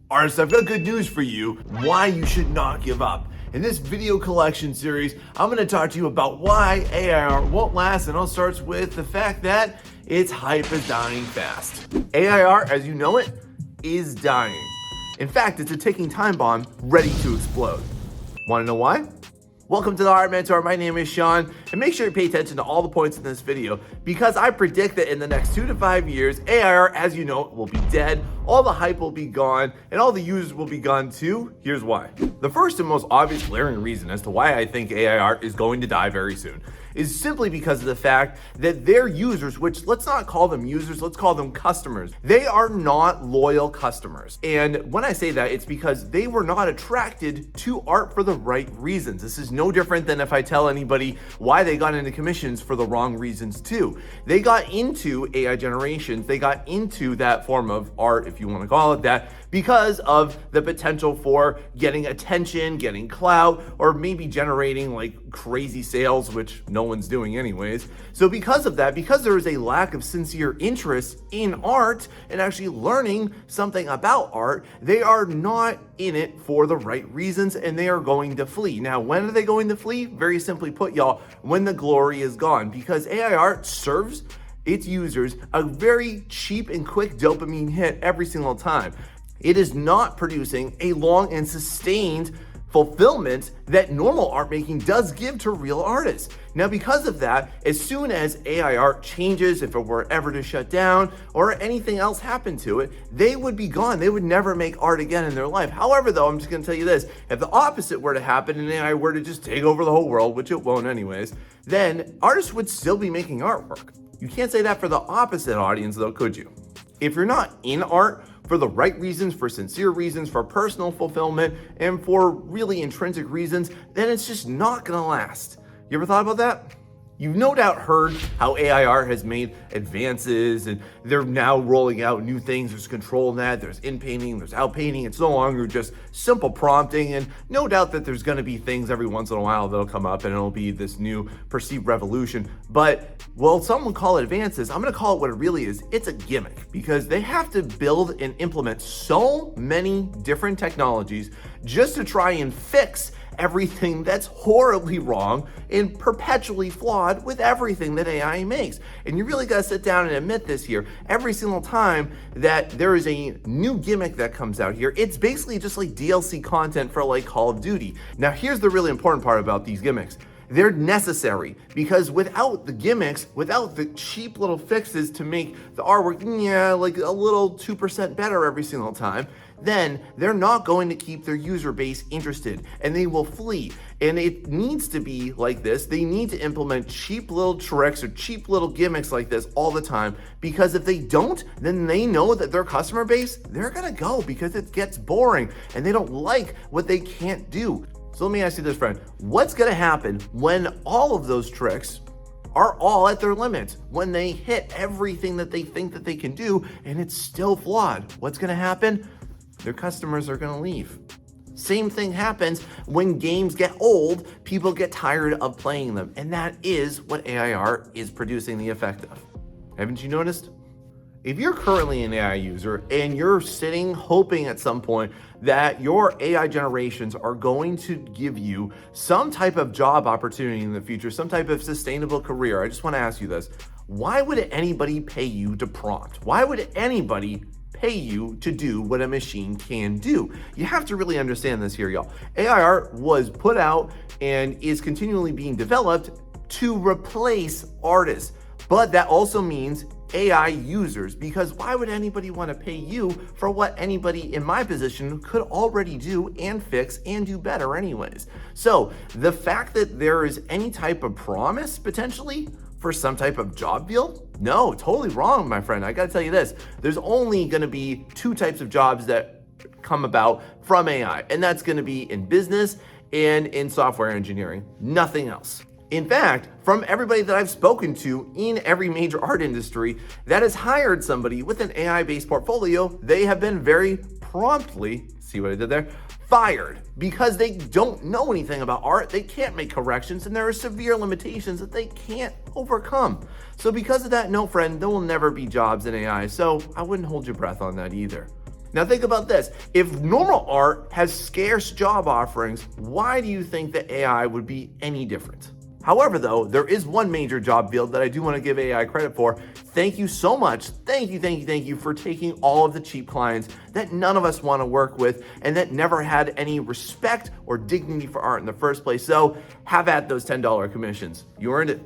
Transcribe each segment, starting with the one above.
Artists, I've got good news for you, why you should not give up. In this video collection series, I'm going to talk to you about why AI art won't last, and it all starts with the fact that its hype is dying fast. AI art, as you know it, is dying. In fact, it's a ticking time bomb ready to explode. Want to know why? Welcome to the Art Mentor. My name is Sean, and make sure you pay attention to all the points in this video because I predict that in the next 2 to 5 years, AI art, as you know, will be dead, all the hype will be gone, and all the users will be gone too. Here's why. The first and most obvious glaring reason as to why I think AI art is going to die very soon is simply because of the fact that their users, which let's not call them users, let's call them customers, they are not loyal customers. And when I say that, it's because they were not attracted to art for the right reasons. This is no different than if I tell anybody why they got into commissions for the wrong reasons too. They got into AI generations, they got into that form of art, if you want to call it that, because of the potential for getting attention, getting clout, or maybe generating like crazy sales, which no one's doing anyways. So because of that, because there is a lack of sincere interest in art and actually learning something about art, they are not in it for the right reasons and they are going to flee. Now, when are they going to flee? Very simply put, y'all, when the glory is gone, because AI art serves its users a very cheap and quick dopamine hit every single time. It is not producing a long and sustained fulfillment that normal art making does give to real artists. Now, because of that, as soon as AI art changes, if it were ever to shut down or anything else happened to it, they would be gone. They would never make art again in their life. However, though, I'm just gonna tell you this, if the opposite were to happen and AI were to just take over the whole world, which it won't anyways, then artists would still be making artwork. You can't say that for the opposite audience though, could you? If you're not in art for the right reasons, for sincere reasons, for personal fulfillment, and for really intrinsic reasons, then it's just not gonna last. You ever thought about that? You've no doubt heard how AI art has made advances and they're now rolling out new things. There's control net, there's in-painting, there's out-painting. It's no longer just simple prompting, and no doubt that there's gonna be things every once in a while that'll come up and it'll be this new perceived revolution. But, well, some would call it advances. I'm gonna call it what it really is. It's a gimmick because they have to build and implement so many different technologies just to try and fix everything that's horribly wrong and perpetually flawed with everything that AI makes. And you really gotta sit down and admit this here. Every single time that there is a new gimmick that comes out here, it's basically just like DLC content for like Call of Duty. Now, here's the really important part about these gimmicks. They're necessary because without the gimmicks, without the cheap little fixes to make the artwork, like a little 2% better every single time, then they're not going to keep their user base interested and they will flee. And it needs to be like this. They need to implement cheap little tricks or cheap little gimmicks like this all the time, because if they don't, then they know that their customer base, they're gonna go because it gets boring and they don't like what they can't do. So let me ask you this, friend, what's gonna happen when all of those tricks are all at their limits, when they hit everything that they think that they can do and it's still flawed? What's gonna happen? Their customers are gonna leave. Same thing happens when games get old, people get tired of playing them, and that is what AI art is producing the effect of. Haven't you noticed? If you're currently an AI user and you're sitting hoping at some point that your AI generations are going to give you some type of job opportunity in the future, some type of sustainable career, I just want to ask you this. Why would anybody pay you to prompt? Why would anybody pay you to do what a machine can do? You have to really understand this here, y'all. AI art was put out and is continually being developed to replace artists, but that also means AI users, because why would anybody want to pay you for what anybody in my position could already do and fix and do better anyways? So the fact that there is any type of promise potentially for some type of job field? No, totally wrong, my friend. I gotta tell you this, there's only gonna be 2 types of jobs that come about from AI, and that's gonna be in business and in software engineering, nothing else. In fact, from everybody that I've spoken to in every major art industry that has hired somebody with an AI-based portfolio, they have been very promptly, see what I did there? Fired, because they don't know anything about art, they can't make corrections, and there are severe limitations that they can't overcome. So because of that, no, friend, there will never be jobs in AI, so I wouldn't hold your breath on that either. Now think about this. If normal art has scarce job offerings, why do you think that AI would be any different? However, though, there is one major job field that I do want to give AI credit for. Thank you so much. Thank you for taking all of the cheap clients that none of us want to work with and that never had any respect or dignity for art in the first place. So have at those $10 commissions. You earned it.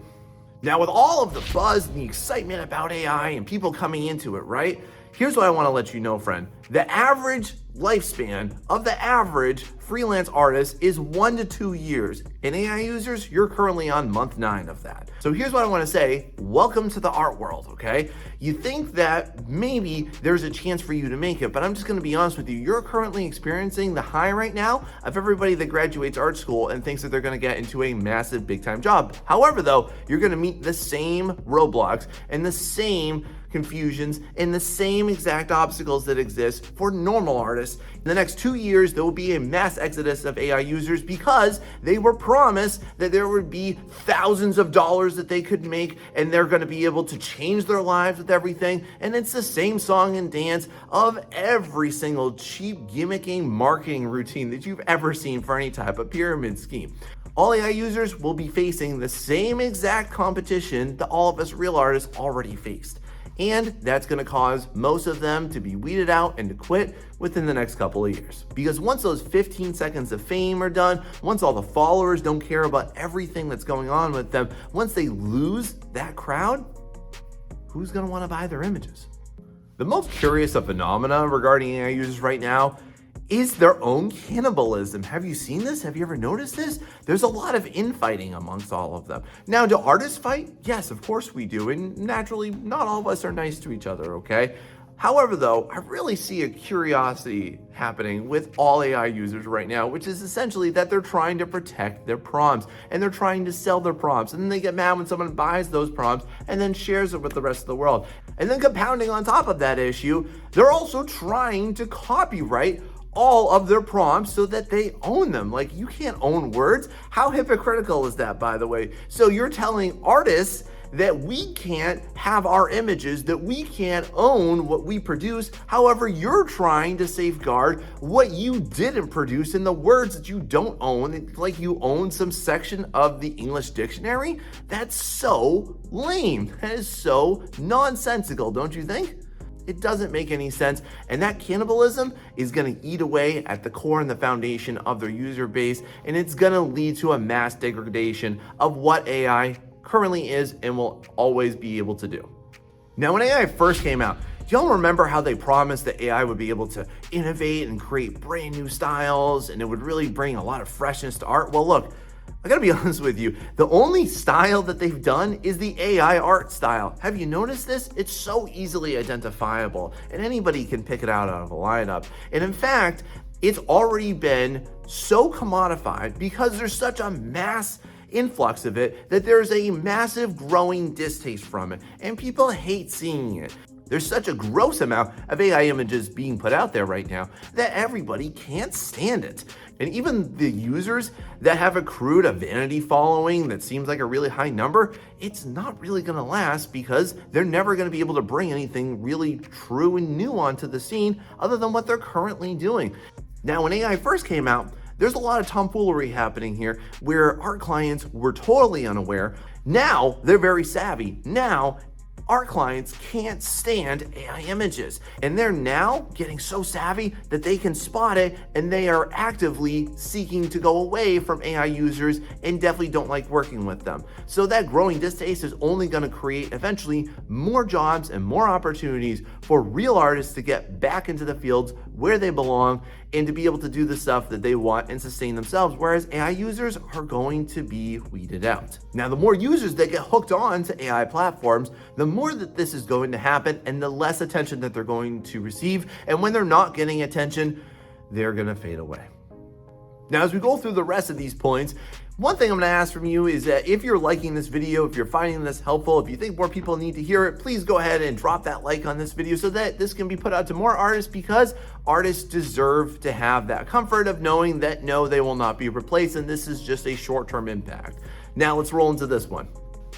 Now, with all of the buzz and the excitement about AI and people coming into it, right? Here's what I want to let you know, friend. The average lifespan of the average freelance artist is 1 to 2 years. And AI users, you're currently on month 9 of that. So here's what I want to say. Welcome to the art world, okay? You think that maybe there's a chance for you to make it, but I'm just going to be honest with you. You're currently experiencing the high right now of everybody that graduates art school and thinks that they're going to get into a massive big time job. However, though, you're going to meet the same roadblocks and the same confusions and the same exact obstacles that exist for normal artists. In the next 2 years, there will be a mass exodus of AI users because they were promised that there would be thousands of dollars that they could make and they're going to be able to change their lives with everything. And it's the same song and dance of every single cheap gimmicking marketing routine that you've ever seen for any type of pyramid scheme. All AI users will be facing the same exact competition that all of us real artists already faced. And that's going to cause most of them to be weeded out and to quit within the next couple of years. Because once those 15 seconds of fame are done, once all the followers don't care about everything that's going on with them, once they lose that crowd, who's going to want to buy their images? The most curious of phenomena regarding AI users right now is their own cannibalism. Have you seen this? Have you ever noticed this? There's a lot of infighting amongst all of them. Now, do artists fight? Yes, of course we do. And naturally, not all of us are nice to each other, okay? However, though, I really see a curiosity happening with all AI users right now, which is essentially that they're trying to protect their prompts and they're trying to sell their prompts. And then they get mad when someone buys those prompts and then shares it with the rest of the world. And then compounding on top of that issue, they're also trying to copyright all of their prompts so that they own them. Like, you can't own words. How hypocritical is that, by the way? So you're telling artists that we can't have our images, that we can't own what we produce. However, you're trying to safeguard what you didn't produce in the words that you don't own, like you own some section of the English dictionary. That's so lame. That is so nonsensical, don't you think? It doesn't make any sense, and that cannibalism is going to eat away at the core and the foundation of their user base, and it's going to lead to a mass degradation of what AI currently is and will always be able to do. Now, when AI first came out, do y'all remember how they promised that AI would be able to innovate and create brand new styles, and it would really bring a lot of freshness to art? Well, look, I gotta be honest with you, the only style that they've done is the AI art style. Have you noticed this? It's so easily identifiable and anybody can pick it out of a lineup. And in fact, it's already been so commodified because there's such a mass influx of it that there's a massive growing distaste from it and people hate seeing it. There's such a gross amount of AI images being put out there right now that everybody can't stand it. And even the users that have accrued a vanity following that seems like a really high number, it's not really going to last because they're never going to be able to bring anything really true and new onto the scene other than what they're currently doing. Now, when AI first came out, there's a lot of tomfoolery happening here where art clients were totally unaware. Now they're very savvy. Now art clients can't stand AI images, and they're now getting so savvy that they can spot it, and they are actively seeking to go away from AI users and definitely don't like working with them. So that growing distaste is only going to create eventually more jobs and more opportunities for real artists to get back into the fields where they belong and to be able to do the stuff that they want and sustain themselves, whereas AI users are going to be weeded out. Now, the more users that get hooked on to AI platforms, the more that this is going to happen and the less attention that they're going to receive. And when they're not getting attention, they're going to fade away. Now, as we go through the rest of these points, one thing I'm going to ask from you is that if you're liking this video, if you're finding this helpful, if you think more people need to hear it, please go ahead and drop that like on this video so that this can be put out to more artists, because artists deserve to have that comfort of knowing that no, they will not be replaced and this is just a short-term impact. Now let's roll into this one.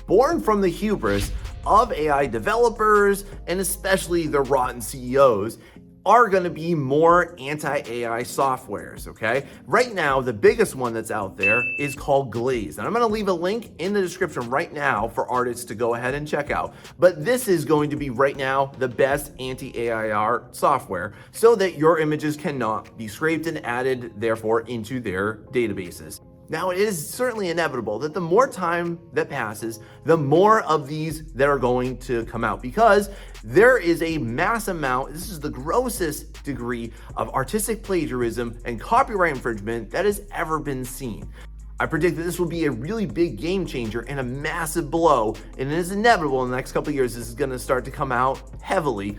Born from the hubris of AI developers and especially the rotten CEOs, are going to be more anti-AI softwares, okay? Right now, the biggest one that's out there is called Glaze. And I'm going to leave a link in the description right now for artists to go ahead and check out. But this is going to be right now the best anti-AI art software so that your images cannot be scraped and added, therefore, into their databases. Now, it is certainly inevitable that the more time that passes, the more of these that are going to come out, because there is a mass amount, this is the grossest degree of artistic plagiarism and copyright infringement that has ever been seen. I predict that this will be a really big game changer and a massive blow, and it is inevitable in the next couple of years this is going to start to come out heavily.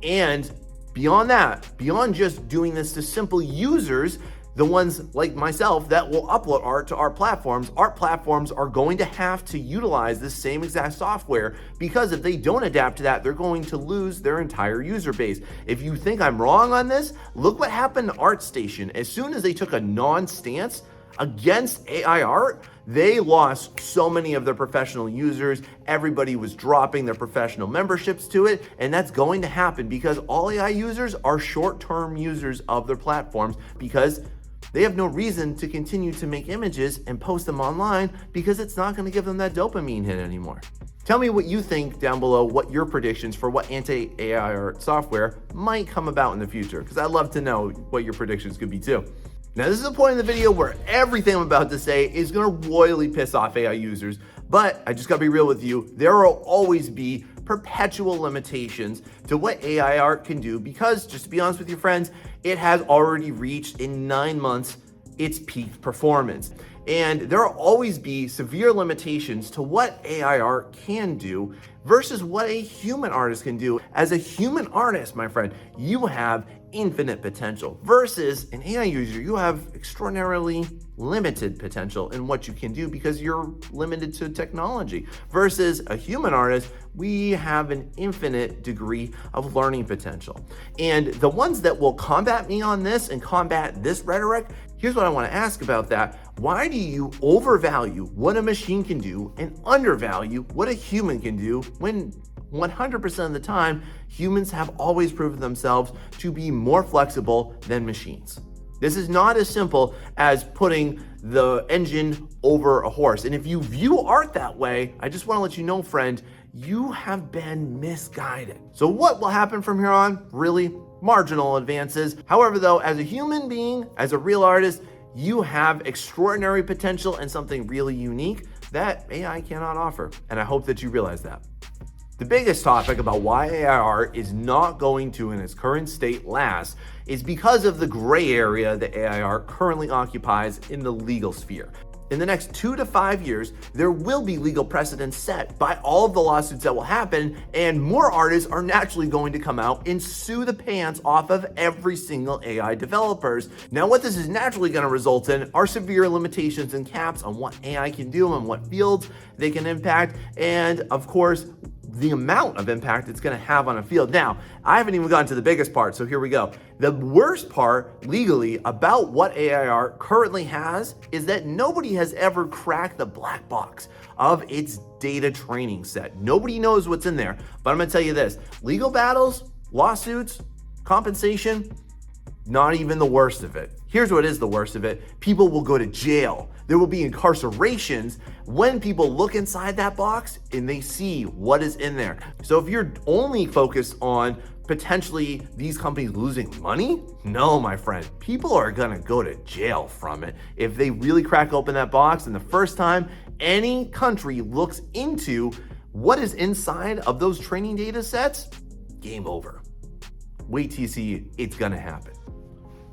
And beyond that, beyond just doing this to simple users, the ones like myself that will upload art to art platforms are going to have to utilize this same exact software, because if they don't adapt to that, they're going to lose their entire user base. If you think I'm wrong on this, look what happened to ArtStation. As soon as they took a non-stance against AI art, they lost so many of their professional users. Everybody was dropping their professional memberships to it, and that's going to happen because all AI users are short-term users of their platforms, because they have no reason to continue to make images and post them online, because it's not going to give them that dopamine hit anymore. Tell me what you think down below, what your predictions for what anti-AI art software might come about in the future, because I'd love to know what your predictions could be too. Now, this is the point in the video where everything I'm about to say is going to royally piss off AI users, but I just got to be real with you. There will always be perpetual limitations to what AI art can do, because, just to be honest with you friends, it has already reached in 9 months its peak performance. And there will always be severe limitations to what AI art can do versus what a human artist can do. As a human artist, my friend, you have infinite potential, versus an AI user, you have extraordinarily limited potential in what you can do because you're limited to technology. Versus a human artist, we have an infinite degree of learning potential. And the ones that will combat me on this and combat this rhetoric, here's what I want to ask about that. Why do you overvalue what a machine can do and undervalue what a human can do, when 100% of the time, humans have always proven themselves to be more flexible than machines? This is not as simple as putting the engine over a horse. And if you view art that way, I just want to let you know, friend, you have been misguided. So what will happen from here on? Really marginal advances. However, though, as a human being, as a real artist, you have extraordinary potential and something really unique that AI cannot offer. And I hope that you realize that. The biggest topic about why AI art is not going to, in its current state, last is because of the gray area that AI art currently occupies in the legal sphere. In the next 2 to 5 years, there will be legal precedents set by all of the lawsuits that will happen, and more artists are naturally going to come out and sue the pants off of every single AI developers. Now, what this is naturally going to result in are severe limitations and caps on what AI can do and what fields they can impact, and of course, the amount of impact it's going to have on a field. Now, I haven't even gotten to the biggest part, so here we go. The worst part legally about what AI art currently has is that nobody has ever cracked the black box of its data training set. Nobody knows what's in there, but I'm going to tell you this. Legal battles, lawsuits, compensation, not even the worst of it. Here's what is the worst of it. People will go to jail. There will be incarcerations when people look inside that box and they see what is in there. So if you're only focused on potentially these companies losing money, no, my friend, people are gonna go to jail from it if they really crack open that box. And the first time any country looks into what is inside of those training data sets, game over. Wait till you see it's gonna happen.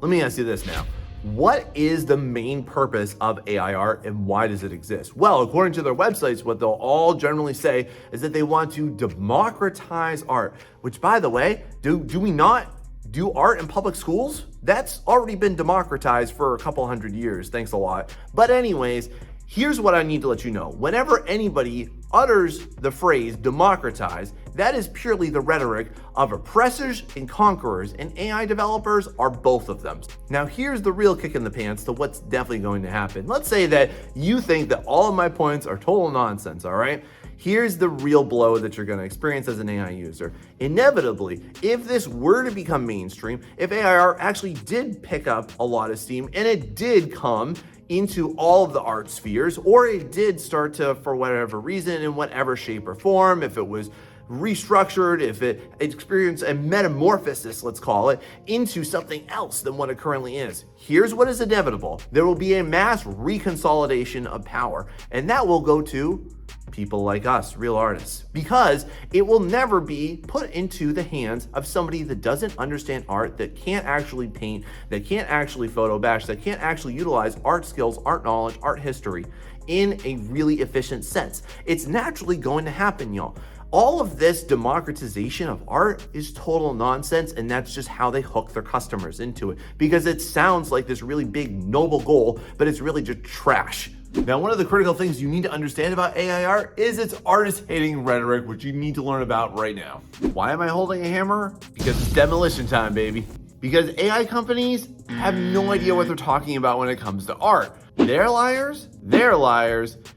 Let me ask you this now. What is the main purpose of AI art and why does it exist? Well, according to their websites, what they'll all generally say is that they want to democratize art, which, by the way, do we not do art in public schools? That's already been democratized for a couple hundred years. Thanks a lot. But anyways, here's what I need to let you know. Whenever anybody utters the phrase democratize, that is purely the rhetoric of oppressors and conquerors, and AI developers are both of them. Now, here's the real kick in the pants to what's definitely going to happen. Let's say that you think that all of my points are total nonsense, all right? Here's the real blow that you're going to experience as an AI user. Inevitably, if this were to become mainstream, if AI art actually did pick up a lot of steam and it did come into all of the art spheres, or it did start to, for whatever reason, in whatever shape or form, if it was restructured, if it experienced a metamorphosis, let's call it, into something else than what it currently is. Here's what is inevitable. There will be a mass reconsolidation of power, and that will go to people like us, real artists, because it will never be put into the hands of somebody that doesn't understand art, that can't actually paint, that can't actually photo bash, that can't actually utilize art skills, art knowledge, art history in a really efficient sense. It's naturally going to happen, y'all. All of this democratization of art is total nonsense, and that's just how they hook their customers into it, because it sounds like this really big noble goal, but it's really just trash. Now, one of the critical things you need to understand about AI art is its artist-hating rhetoric, which you need to learn about right now. Why am I holding a hammer? Because it's demolition time, baby. Because AI companies have no idea what they're talking about when it comes to art. They're liars,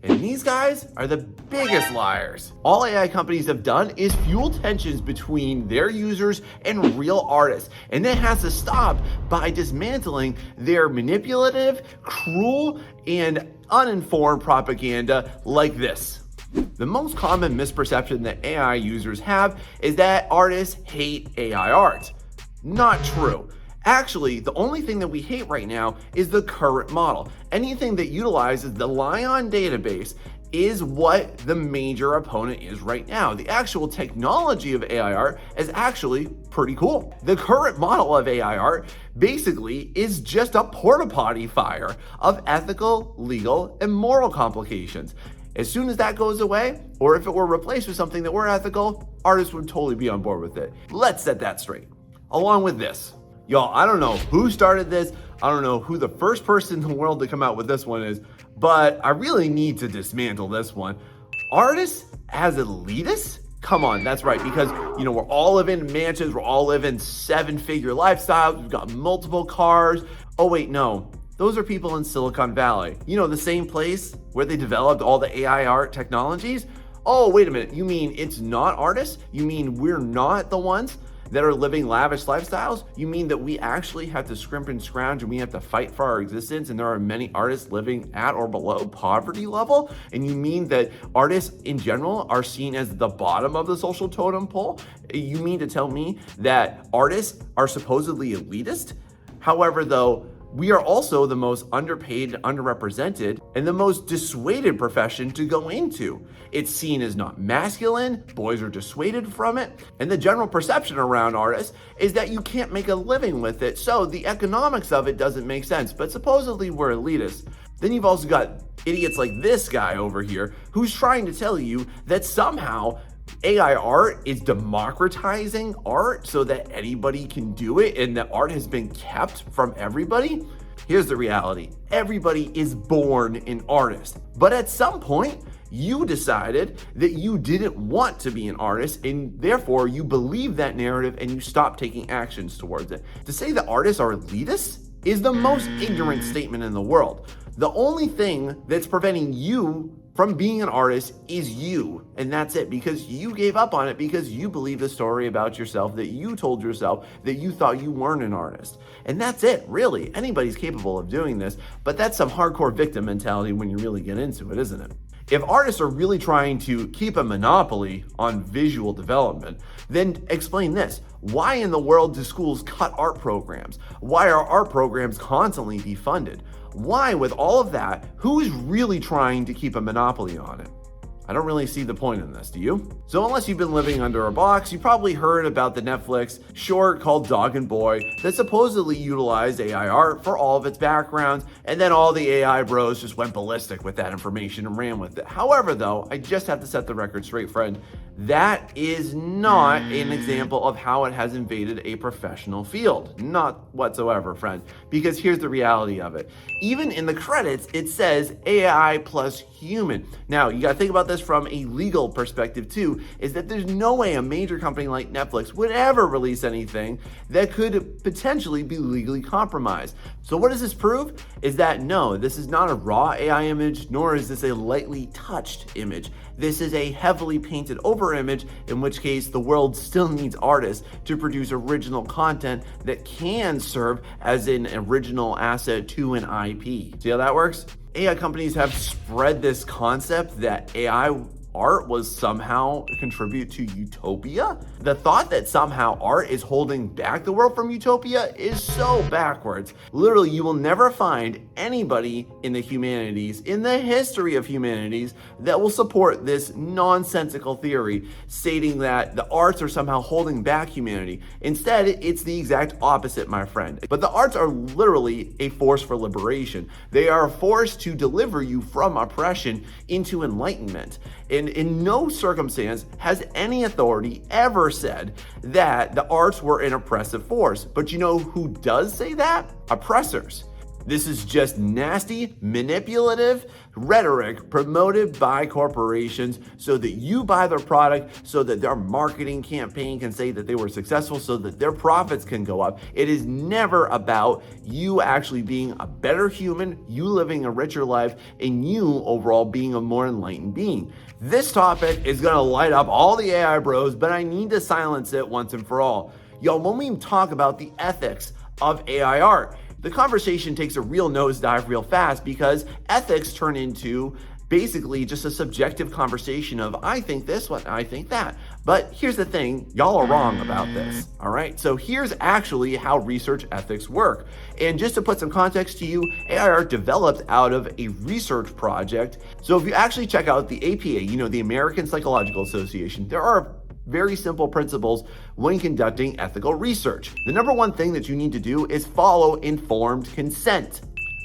and these guys are the biggest liars. All AI companies have done is fuel tensions between their users and real artists, and that has to stop by dismantling their manipulative, cruel, and uninformed propaganda like this. The most common misperception that AI users have is that artists hate AI art. Not true. Actually, the only thing that we hate right now is the current model. Anything that utilizes the Lion database is what the major opponent is right now. The actual technology of AI art is actually pretty cool. The current model of AI art basically is just a porta potty fire of ethical, legal, and moral complications. As soon as that goes away, or if it were replaced with something that were ethical, artists would totally be on board with it. Let's set that straight. Along with this, y'all, I don't know who started this. I don't know who the first person in the world to come out with this one is, but I really need to dismantle this one. Artists as elitists? Come on, that's right, because, we're all living in mansions, we're all living 7-figure lifestyles, we've got multiple cars. Oh wait, no, those are people in Silicon Valley. The same place where they developed all the AI art technologies. Oh, wait a minute, you mean it's not artists? You mean we're not the ones that are living lavish lifestyles? You mean that we actually have to scrimp and scrounge and we have to fight for our existence, and there are many artists living at or below poverty level? And you mean that artists in general are seen as the bottom of the social totem pole? You mean to tell me that artists are supposedly elitist? However, though, we are also the most underpaid, underrepresented, and the most dissuaded profession to go into. It's seen as not masculine, boys are dissuaded from it, and the general perception around artists is that you can't make a living with it, so the economics of it doesn't make sense, but supposedly we're elitists. Then you've also got idiots like this guy over here who's trying to tell you that somehow AI art is democratizing art so that anybody can do it and that art has been kept from everybody. Here's the reality. Everybody is born an artist, but at some point you decided that you didn't want to be an artist, and therefore you believe that narrative and you stop taking actions towards it. To say that artists are elitists is the most ignorant statement in the world. The only thing that's preventing you from being an artist is you, and that's it, because you gave up on it because you believe the story about yourself that you told yourself that you thought you weren't an artist. And that's it, really. Anybody's capable of doing this, but that's some hardcore victim mentality when you really get into it, isn't it? If artists are really trying to keep a monopoly on visual development, then explain this. Why in the world do schools cut art programs? Why are art programs constantly defunded? Why, with all of that, who is really trying to keep a monopoly on it? I don't really see the point in this, do you? So unless you've been living under a box, you probably heard about the Netflix short called Dog and Boy that supposedly utilized AI art for all of its backgrounds, and then all the AI bros just went ballistic with that information and ran with it. However, though, I just have to set the record straight, friend. That is not an example of how it has invaded a professional field. Not whatsoever, friend. Because here's the reality of it. Even in the credits, it says AI plus human. Now, you gotta think about this this from a legal perspective too, is that there's no way a major company like Netflix would ever release anything that could potentially be legally compromised. So what does this prove? Is that no, this is not a raw AI image, nor is this a lightly touched image. This is a heavily painted over image, in which case the world still needs artists to produce original content that can serve as an original asset to an IP. See how that works? AI companies have spread this concept that AI art was somehow contribute to utopia. The thought that somehow art is holding back the world from utopia is so backwards. Literally, you will never find anybody in the humanities, in the history of humanities, that will support this nonsensical theory stating that the arts are somehow holding back humanity. Instead, it's the exact opposite, my friend. But the arts are literally a force for liberation. They are a force to deliver you from oppression into enlightenment. And in no circumstance has any authority ever said that the arts were an oppressive force. But you know who does say that? Oppressors. This is just nasty, manipulative rhetoric promoted by corporations so that you buy their product, so that their marketing campaign can say that they were successful, so that their profits can go up. It is never about you actually being a better human, you living a richer life, and you overall being a more enlightened being. This topic is gonna light up all the AI bros, but I need to silence it once and for all. Yo, when we talk about the ethics of AI art, the conversation takes a real nosedive real fast because ethics turn into basically just a subjective conversation of I think this, what I think that. But here's the thing, y'all are wrong about this, all right? So here's actually how research ethics work. And just to put some context to you, AI art developed out of a research project. So if you actually check out the APA, the American Psychological Association, there are very simple principles when conducting ethical research. The number one thing that you need to do is follow informed consent.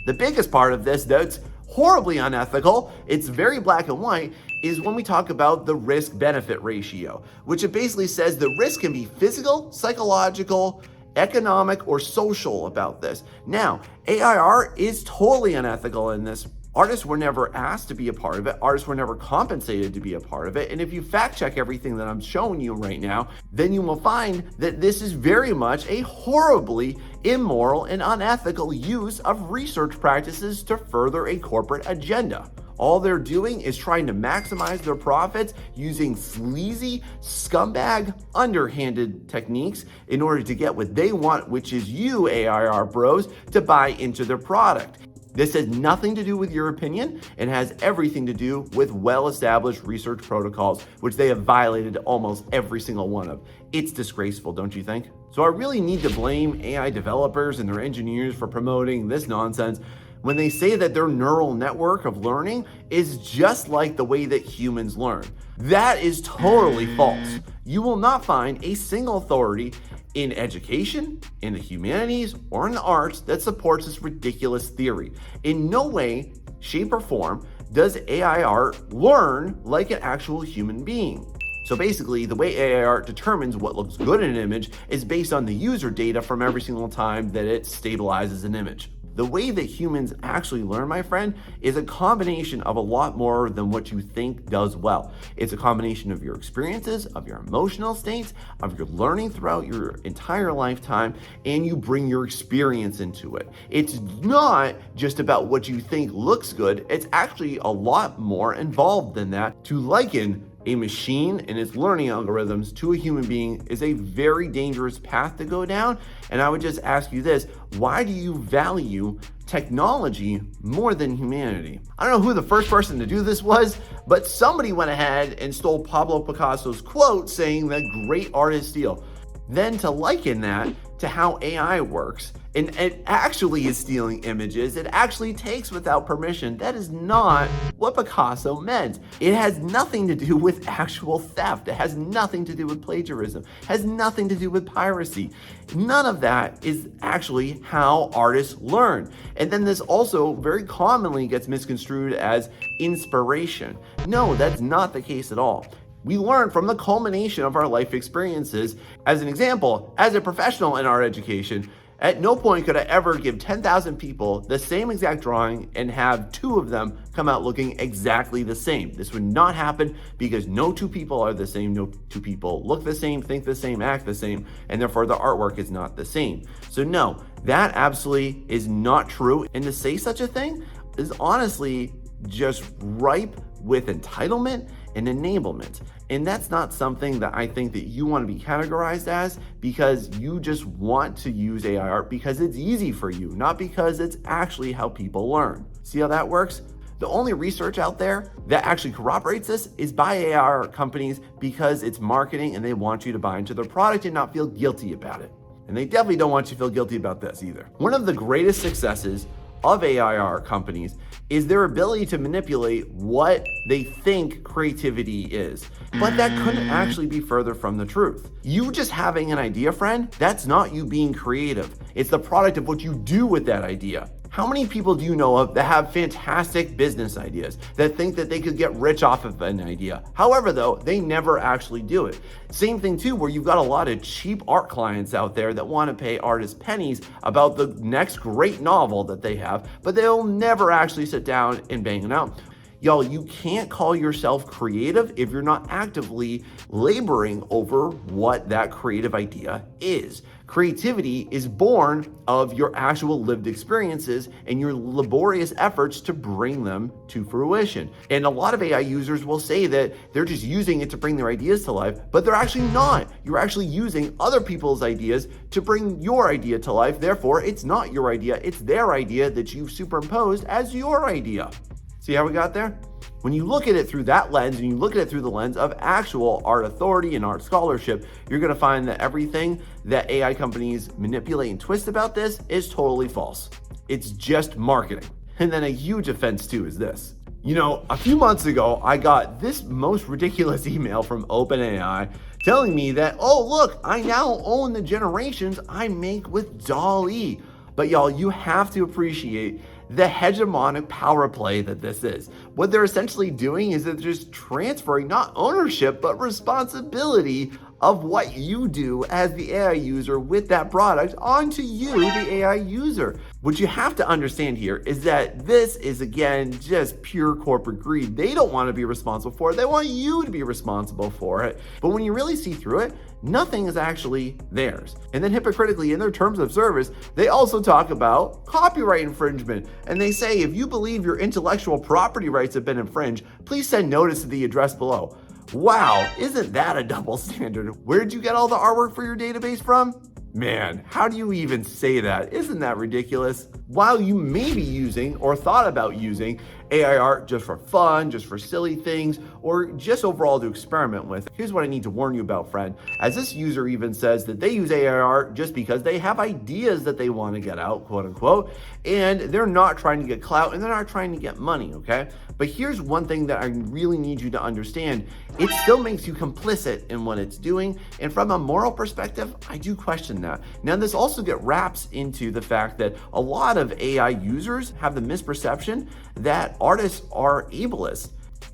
The biggest part of this that's horribly unethical, it's very black and white, is when we talk about the risk-benefit ratio, which it basically says the risk can be physical, psychological, economic, or social about this. Now, AI art is totally unethical in this. Artists were never asked to be a part of it. Artists were never compensated to be a part of it. And if you fact check everything that I'm showing you right now, then you will find that this is very much a horribly immoral and unethical use of research practices to further a corporate agenda. All they're doing is trying to maximize their profits using sleazy, scumbag, underhanded techniques in order to get what they want, which is you, AI art bros, to buy into their product. This has nothing to do with your opinion and has everything to do with well-established research protocols, which they have violated almost every single one of. It's disgraceful, don't you think? So I really need to blame AI developers and their engineers for promoting this nonsense when they say that their neural network of learning is just like the way that humans learn. That is totally false. You will not find a single authority in education, in the humanities, or in the arts that supports this ridiculous theory. In no way, shape, or form does AI art learn like an actual human being. So basically, the way AI art determines what looks good in an image is based on the user data from every single time that it stabilizes an image. The way that humans actually learn, my friend, is a combination of a lot more than what you think does well. It's a combination of your experiences, of your emotional states, of your learning throughout your entire lifetime, and you bring your experience into it. It's not just about what you think looks good. It's actually a lot more involved than that. To liken a machine and its learning algorithms to a human being is a very dangerous path to go down. And I would just ask you this, why do you value technology more than humanity? I don't know who the first person to do this was, but somebody went ahead and stole Pablo Picasso's quote saying that great artists steal. Then to liken that to how AI works, and it actually is stealing images, it actually takes without permission. That is not what Picasso meant. It has nothing to do with actual theft. It has nothing to do with plagiarism. It has nothing to do with piracy. None of that is actually how artists learn. And then this also very commonly gets misconstrued as inspiration. No, that's not the case at all. We learn from the culmination of our life experiences. As an example, as a professional in our education, At no point could I ever give 10,000 people the same exact drawing and have 2 of them come out looking exactly the same. This would not happen because no 2 people are the same, no 2 people look the same, think the same, act the same, and therefore the artwork is not the same. So no, that absolutely is not true. And to say such a thing is honestly just ripe with entitlement and enablement. And that's not something that I think that you want to be categorized as, because you just want to use AI art because it's easy for you, not because it's actually how people learn. See how that works? The only research out there that actually corroborates this is by AI art companies because it's marketing and they want you to buy into their product and not feel guilty about it. And they definitely don't want you to feel guilty about this either. One of the greatest successes of AI art companies is their ability to manipulate what they think creativity is. But that couldn't actually be further from the truth. You just having an idea, friend, that's not you being creative. It's the product of what you do with that idea. How many people do you know of that have fantastic business ideas, that think that they could get rich off of an idea? However, though, they never actually do it. Same thing too, where you've got a lot of cheap art clients out there that want to pay artists pennies about the next great novel that they have, but they'll never actually sit down and bang it out. Y'all, you can't call yourself creative if you're not actively laboring over what that creative idea is. Creativity is born of your actual lived experiences and your laborious efforts to bring them to fruition. And a lot of AI users will say that they're just using it to bring their ideas to life, but they're actually not. You're actually using other people's ideas to bring your idea to life. Therefore, it's not your idea, it's their idea that you've superimposed as your idea. See how we got there? When you look at it through that lens and you look at it through the lens of actual art authority and art scholarship, you're going to find that everything that AI companies manipulate and twist about this is totally false. It's just marketing. And then a huge offense too is this. You know, a few months ago, I got this most ridiculous email from OpenAI telling me that, oh, look, I now own the generations I make with DALL-E. But y'all, you have to appreciate the hegemonic power play that this is. What they're essentially doing is they're just transferring not ownership, but responsibility of what you do as the AI user with that product onto you, the AI user. What you have to understand here is that this is, again, just pure corporate greed. They don't want to be responsible for it. They want you to be responsible for it. But when you really see through it, nothing is actually theirs. And then hypocritically, in their terms of service, they also talk about copyright infringement. And they say, if you believe your intellectual property rights have been infringed, please send notice to the address below. Wow, isn't that a double standard? Where'd you get all the artwork for your database from? Man, how do you even say that? Isn't that ridiculous? While you may be using or thought about using AI art just for fun, just for silly things, or just overall to experiment with, here's what I need to warn you about, friend. As this user even says that they use AI art just because they have ideas that they want to get out, quote unquote, and they're not trying to get clout and they're not trying to get money, okay? But here's one thing that I really need you to understand. It still makes you complicit in what it's doing. And from a moral perspective, I do question that. Now, this also wraps into the fact that a lot of AI users have the misperception that artists are ableist.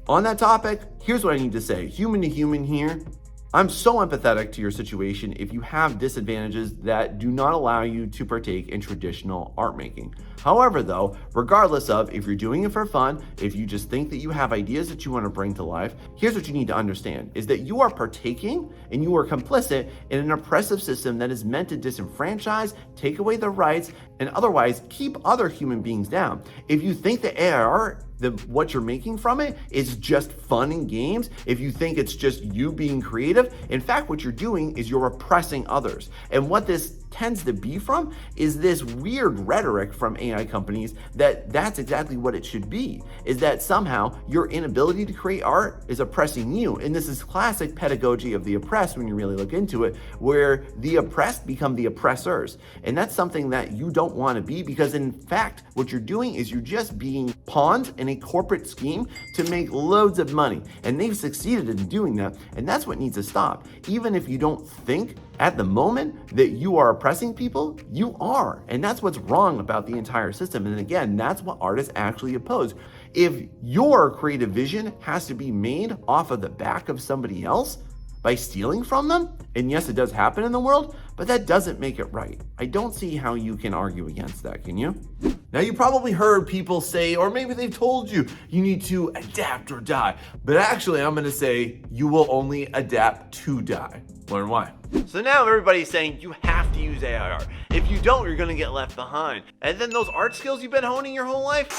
On that topic, here's what I need to say. Human to human here. I'm so empathetic to your situation if you have disadvantages that do not allow you to partake in traditional art making. However, though, regardless of if you're doing it for fun, if you just think that you have ideas that you want to bring to life, here's what you need to understand is that you are partaking and you are complicit in an oppressive system that is meant to disenfranchise, take away their rights, and otherwise keep other human beings down. If you think that AI art, what you're making from it is just fun and games, if you think it's just you being creative, in fact, what you're doing is you're oppressing others. And what this tends to be from is this weird rhetoric from AI companies that's exactly what it should be, is that somehow your inability to create art is oppressing you. And this is classic pedagogy of the oppressed when you really look into it, where the oppressed become the oppressors. And that's something that you don't want to be, because in fact, what you're doing is you're just being pawns in a corporate scheme to make loads of money. And they've succeeded in doing that. And that's what needs to stop. Even if you don't think at the moment that you are oppressing people, you are. And that's what's wrong about the entire system. And again, that's what artists actually oppose. If your creative vision has to be made off of the back of somebody else, by stealing from them. And yes, it does happen in the world, but that doesn't make it right. I don't see how you can argue against that, can you? Now, you probably heard people say, or maybe they've told you, you need to adapt or die. But actually, I'm gonna say you will only adapt to die. Learn why. So now everybody's saying you have to use AI art. If you don't, you're gonna get left behind. And then those art skills you've been honing your whole life,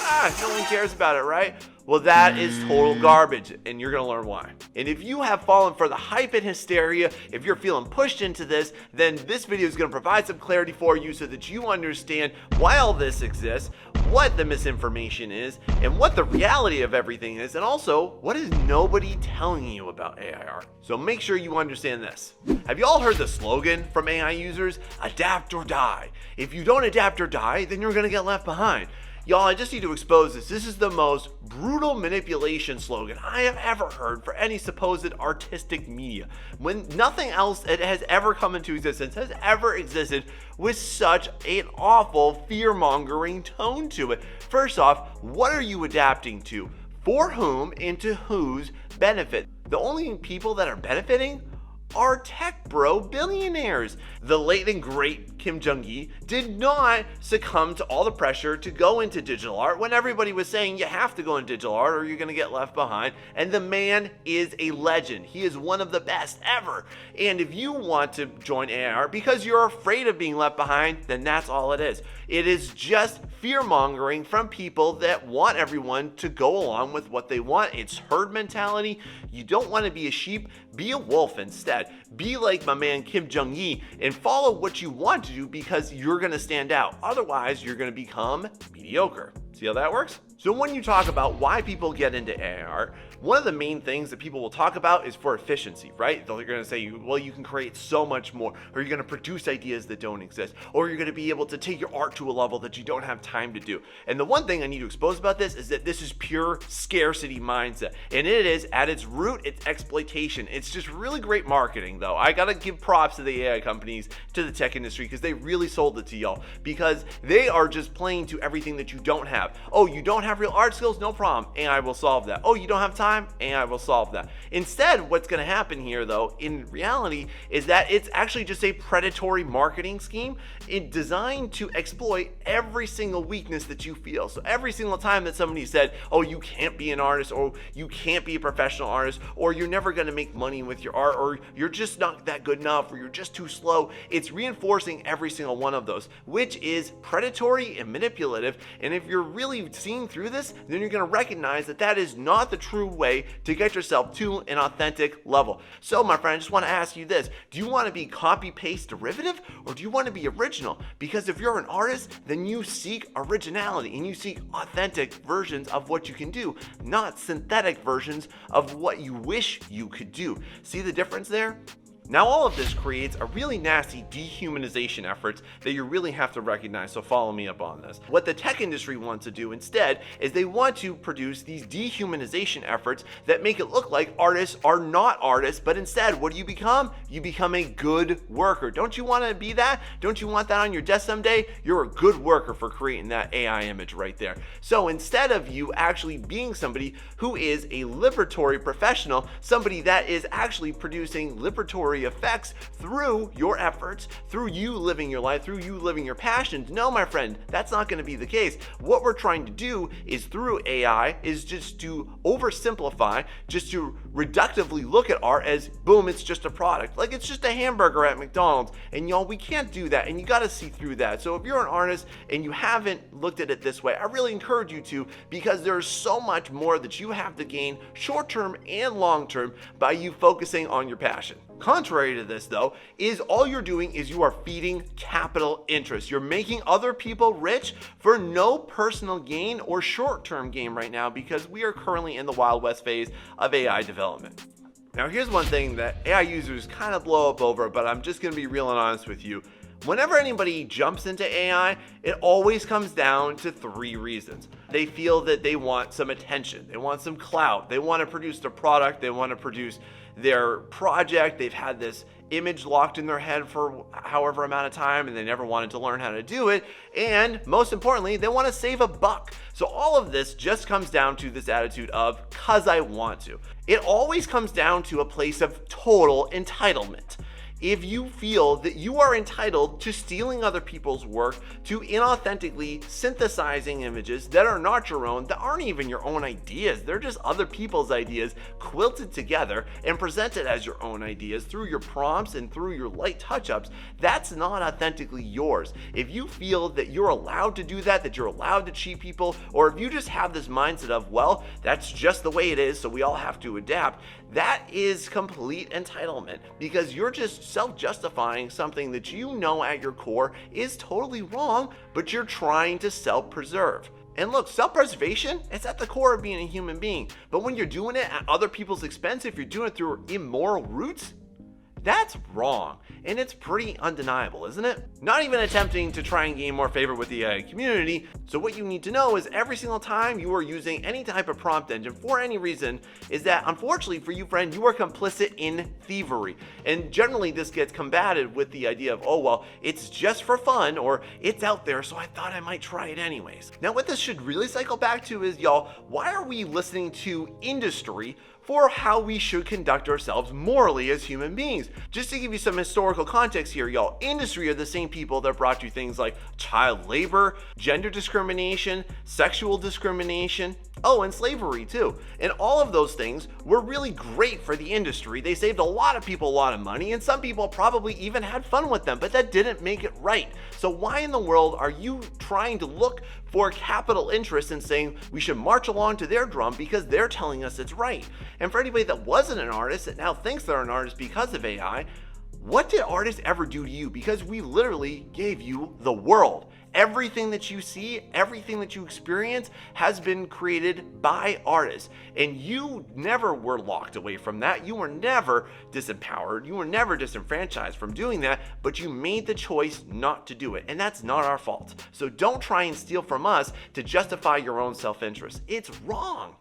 no one cares about it, right? Well, that is total garbage, and you're gonna learn why. And if you have fallen for the hype and hysteria, if you're feeling pushed into this, then this video is gonna provide some clarity for you so that you understand why all this exists, what the misinformation is, and what the reality of everything is, and also, what is nobody telling you about AI art? So make sure you understand this. Have you all heard the slogan from AI users? Adapt or die. If you don't adapt or die, then you're gonna get left behind. Y'all, I just need to expose this. This is the most brutal manipulation slogan I have ever heard for any supposed artistic media. When nothing else that has ever come into existence has ever existed with such an awful fear-mongering tone to it. First off, what are you adapting to? For whom and to whose benefit? The only people that are benefiting are tech bro billionaires. The late and great Kim Jong-un did not succumb to all the pressure to go into digital art when everybody was saying you have to go into digital art or you're gonna get left behind. And the man is a legend. He is one of the best ever. And if you want to join AI art because you're afraid of being left behind, then that's all it is. It is just fear-mongering from people that want everyone to go along with what they want. It's herd mentality. You don't want to be a sheep, be a wolf instead. Be like my man Kim Jong-un and follow what you want to do because you're going to stand out. Otherwise, you're going to become mediocre. See how that works? So when you talk about why people get into AI art, one of the main things that people will talk about is for efficiency, right? They're going to say, well, you can create so much more, or you're going to produce ideas that don't exist, or you're going to be able to take your art to a level that you don't have time to do. And the one thing I need to expose about this is that this is pure scarcity mindset. And it is, at its root, it's exploitation. It's just really great marketing, though. I got to give props to the AI companies, to the tech industry, because they really sold it to y'all, because they are just playing to everything that you don't have. Oh, you don't have real art skills? No problem. AI will solve that. Oh, you don't have time? AI will solve that. Instead, what's going to happen here, though, in reality, is that it's actually just a predatory marketing scheme designed to exploit every single weakness that you feel. So every single time that somebody said, oh, you can't be an artist, or you can't be a professional artist, or you're never going to make money with your art, or you're just not that good enough, or you're just too slow, it's reinforcing every single one of those, which is predatory and manipulative. And if you're really seeing through this, then you're going to recognize that that is not the true way to get yourself to an authentic level. So my friend, I just want to ask you this. Do you want to be copy-paste derivative, or do you want to be original? Because if you're an artist, then you seek originality and you seek authentic versions of what you can do, not synthetic versions of what you wish you could do. See the difference there? Now, all of this creates a really nasty dehumanization effort that you really have to recognize, so follow me up on this. What the tech industry wants to do instead is they want to produce these dehumanization efforts that make it look like artists are not artists, but instead, what do you become? You become a good worker. Don't you want to be that? Don't you want that on your desk someday? You're a good worker for creating that AI image right there. So instead of you actually being somebody who is a liberatory professional, somebody that is actually producing liberatory effects through your efforts, through you living your life, through you living your passions. No, my friend, that's not going to be the case. What we're trying to do is through AI is just to oversimplify, just to reductively look at art as boom, it's just a product. Like it's just a hamburger at McDonald's. And y'all, we can't do that. And you got to see through that. So if you're an artist and you haven't looked at it this way, I really encourage you to, because there's so much more that you have to gain short-term and long-term by you focusing on your passion. Contrary to this, though, is all you're doing is you are feeding capital interest. You're making other people rich for no personal gain or short-term gain right now, because we are currently in the Wild West phase of AI development. Now, here's one thing that AI users kind of blow up over, but I'm just going to be real and honest with you. Whenever anybody jumps into AI, it always comes down to three reasons. They feel that they want some attention, they want some clout, they want to produce their product, they want to produce their project, they've had this image locked in their head for however amount of time and they never wanted to learn how to do it, and most importantly, they want to save a buck. So all of this just comes down to this attitude of, cause I want to. It always comes down to a place of total entitlement. If you feel that you are entitled to stealing other people's work, to inauthentically synthesizing images that are not your own, that aren't even your own ideas, they're just other people's ideas quilted together and presented as your own ideas through your prompts and through your light touch-ups, that's not authentically yours. If you feel that you're allowed to do that, that you're allowed to cheat people, or if you just have this mindset of, well, that's just the way it is, so we all have to adapt, that is complete entitlement, because you're just self-justifying something that you know at your core is totally wrong, but you're trying to self-preserve. And look, self-preservation, it's at the core of being a human being. But when you're doing it at other people's expense, if you're doing it through immoral routes, that's wrong, and it's pretty undeniable, isn't it? Not even attempting to try and gain more favor with the AI community. So what you need to know is every single time you are using any type of prompt engine for any reason is that, unfortunately for you, friend, you are complicit in thievery. And generally this gets combated with the idea of, oh, well, it's just for fun, or it's out there, so I thought I might try it anyways. Now what this should really cycle back to is, y'all, why are we listening to industry for how we should conduct ourselves morally as human beings? Just to give you some historical context here, y'all, industry are the same people that brought you things like child labor, gender discrimination, sexual discrimination, oh, and slavery too. And all of those things were really great for the industry. They saved a lot of people a lot of money, and some people probably even had fun with them, but that didn't make it right. So why in the world are you trying to look for capital interest and saying we should march along to their drum because they're telling us it's right? And for anybody that wasn't an artist that now thinks they're an artist because of AI, what did artists ever do to you? Because we literally gave you the world. Everything that you see, everything that you experience has been created by artists. And you never were locked away from that. You were never disempowered. You were never disenfranchised from doing that, but you made the choice not to do it. And that's not our fault. So don't try and steal from us to justify your own self-interest. It's wrong.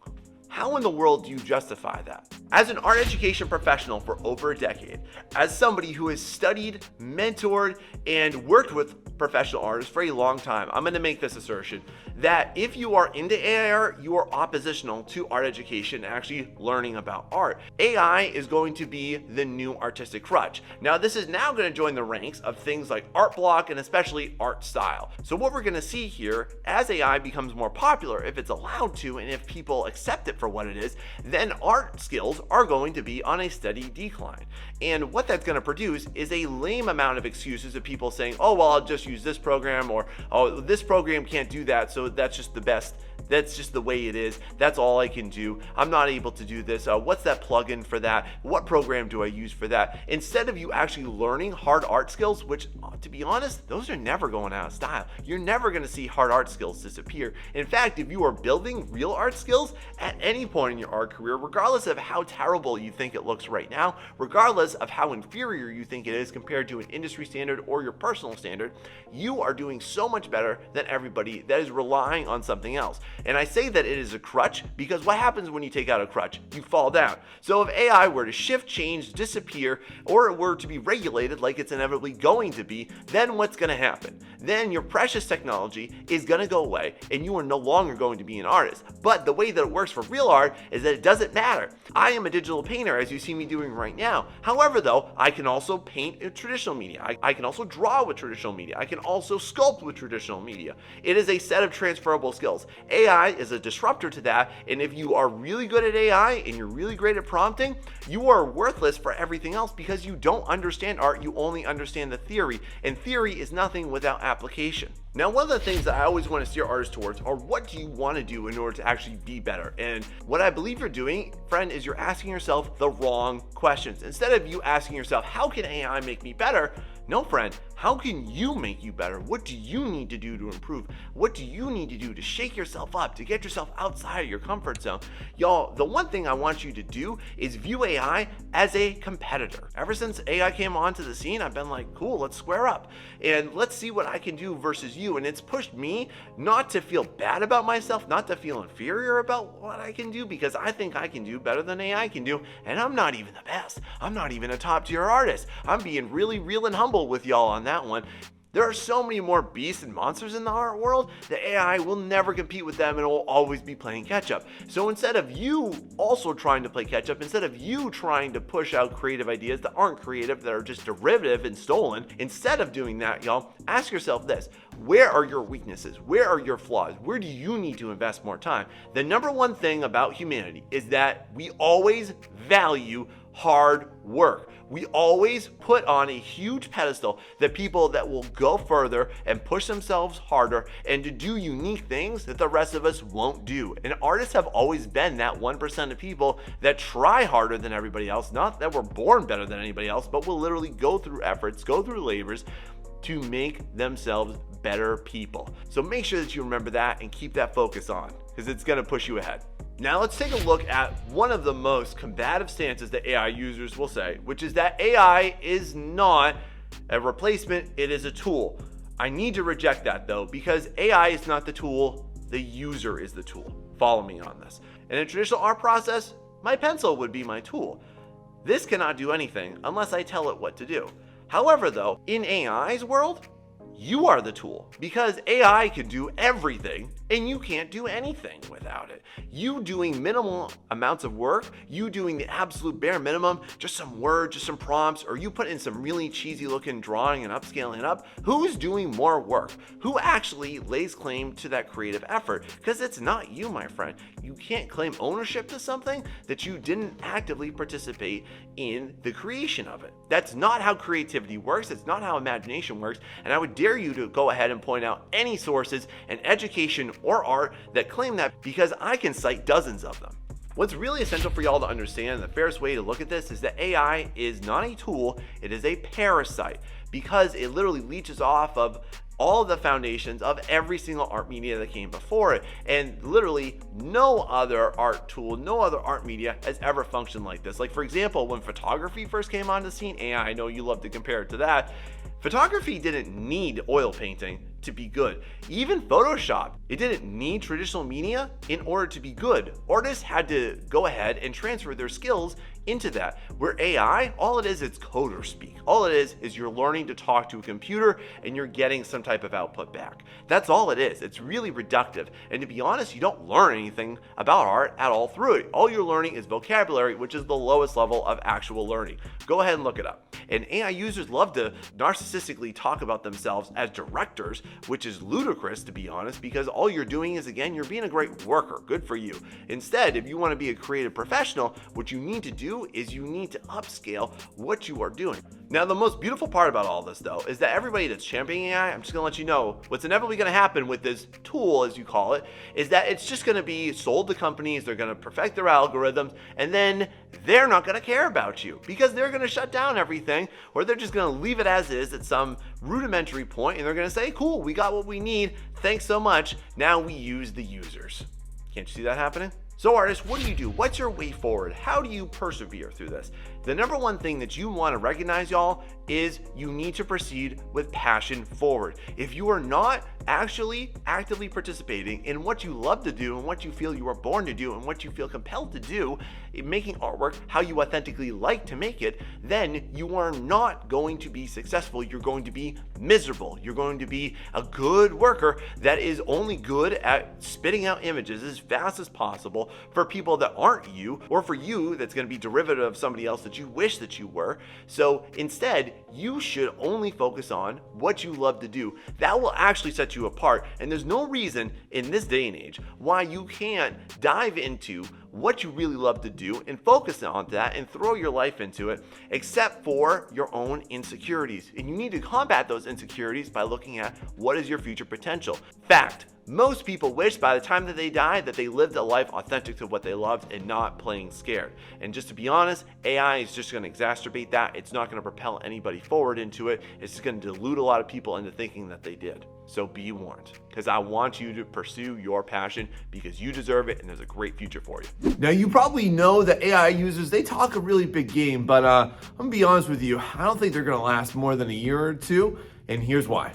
How in the world do you justify that? As an art education professional for over a decade, as somebody who has studied, mentored, and worked with professional artists for a long time, I'm going to make this assertion that if you are into AI art, you are oppositional to art education and actually learning about art. AI is going to be the new artistic crutch. Now, this is now going to join the ranks of things like art block and especially art style. So what we're going to see here, as AI becomes more popular, if it's allowed to, and if people accept it for what it is, then art skills are going to be on a steady decline. And what that's going to produce is a lame amount of excuses of people saying, oh, well, I'll just use this program, or oh, this program can't do that, so that's just the best. That's just the way it is. That's all I can do. I'm not able to do this. What's that plugin for that? What program do I use for that? Instead of you actually learning hard art skills, which to be honest, those are never going out of style. You're never going to see hard art skills disappear. In fact, if you are building real art skills at any point in your art career, regardless of how terrible you think it looks right now, regardless of how inferior you think it is compared to an industry standard or your personal standard, you are doing so much better than everybody that is relying on something else. And I say that it is a crutch because what happens when you take out a crutch? You fall down. So if AI were to shift, change, disappear, or it were to be regulated like it's inevitably going to be, then what's going to happen? Then your precious technology is going to go away and you are no longer going to be an artist. But the way that it works for real art is that it doesn't matter. I am a digital painter, as you see me doing right now. However, though, I can also paint in traditional media. I can also draw with traditional media. I can also sculpt with traditional media. It is a set of transferable skills. AI is a disruptor to that, and if you are really good at AI and you're really great at prompting, you are worthless for everything else because you don't understand art, you only understand the theory, and theory is nothing without application. Now, one of the things that I always want to steer artists towards are what do you want to do in order to actually be better? And what I believe you're doing, friend, is you're asking yourself the wrong questions. Instead of you asking yourself, how can AI make me better? No, friend, how can you make you better? What do you need to do to improve? What do you need to do to shake yourself up, to get yourself outside of your comfort zone? Y'all, the one thing I want you to do is view AI as a competitor. Ever since AI came onto the scene, I've been like, cool, let's square up and let's see what I can do versus you. And it's pushed me not to feel bad about myself, not to feel inferior about what I can do, because I think I can do better than AI can do. And I'm not even the best. I'm not even a top tier artist. I'm being really real and humble with y'all on that one. There are so many more beasts and monsters in the art world that AI will never compete with them and will always be playing catch up. So instead of you also trying to play catch up, instead of you trying to push out creative ideas that aren't creative, that are just derivative and stolen, instead of doing that, y'all, ask yourself this: where are your weaknesses? Where are your flaws? Where do you need to invest more time? The number one thing about humanity is that we always value hard work. We always put on a huge pedestal the people that will go further and push themselves harder and to do unique things that the rest of us won't do. And artists have always been that 1% of people that try harder than everybody else. Not that we're born better than anybody else, but will literally go through efforts, go through labors to make themselves better people. So make sure that you remember that and keep that focus on, because it's going to push you ahead. Now let's take a look at one of the most combative stances that AI users will say, which is that AI is not a replacement, it is a tool. I need to reject that though, because AI is not the tool, the user is the tool. Follow me on this. In a traditional art process, my pencil would be my tool. This cannot do anything unless I tell it what to do. However though, in AI's world, you are the tool, because AI can do everything and you can't do anything without it. You doing minimal amounts of work, you doing the absolute bare minimum, just some words, just some prompts, or you put in some really cheesy looking drawing and upscaling it up, who's doing more work? Who actually lays claim to that creative effort? Because it's not you, my friend. You can't claim ownership to something that you didn't actively participate in the creation of it. That's not how creativity works. It's not how imagination works. And I would dare you to go ahead and point out any sources in education or art that claim that, because I can cite dozens of them. What's really essential for y'all to understand, the fairest way to look at this, is that AI is not a tool, it is a parasite, because it literally leeches off of all of the foundations of every single art media that came before it. And literally no other art tool, no other art media has ever functioned like this. Like for example, when photography first came on the scene, AI, I know you love to compare it to that, photography didn't need oil painting to be good. Even Photoshop, it didn't need traditional media in order to be good. Artists had to go ahead and transfer their skills into that. Where AI, all it is, it's coder speak. All it is you're learning to talk to a computer and you're getting some type of output back. That's all it is. It's really reductive. And to be honest, you don't learn anything about art at all through it. All you're learning is vocabulary, which is the lowest level of actual learning. Go ahead and look it up. And AI users love to narcissistically talk about themselves as directors, which is ludicrous, to be honest, because all you're doing is, again, you're being a great worker. Good for you. Instead, if you want to be a creative professional, what you need to do is you need to upscale what you are doing. Now, the most beautiful part about all this, though, is that everybody that's championing AI, I'm just going to let you know, what's inevitably going to happen with this tool, as you call it, is that it's just going to be sold to companies, they're going to perfect their algorithms, and then they're not going to care about you because they're going to shut down everything, or they're just going to leave it as is at some rudimentary point, and they're going to say, cool, we got what we need, thanks so much, now we use the users. Can't you see that happening? So artists, what do? What's your way forward? How do you persevere through this? The number one thing that you want to recognize, y'all, is you need to proceed with passion forward. If you are not actually actively participating in what you love to do and what you feel you are born to do and what you feel compelled to do, in making artwork how you authentically like to make it, then you are not going to be successful. You're going to be miserable. You're going to be a good worker that is only good at spitting out images as fast as possible for people that aren't you, or for you that's going to be derivative of somebody else that you wish that you were. So instead, you should only focus on what you love to do. That will actually set you apart. And there's no reason in this day and age why you can't dive into what you really love to do and focus on that and throw your life into it, except for your own insecurities. And you need to combat those insecurities by looking at what is your future potential. Fact. Most people wish by the time that they die that they lived a life authentic to what they loved and not playing scared. And just to be honest, AI is just going to exacerbate that. It's not going to propel anybody forward into it. It's just going to delude a lot of people into thinking that they did. So be warned, because I want you to pursue your passion because you deserve it and there's a great future for you. Now, you probably know that AI users, they talk a really big game, but I'm going to be honest with you, I don't think they're going to last more than a year or two, and here's why.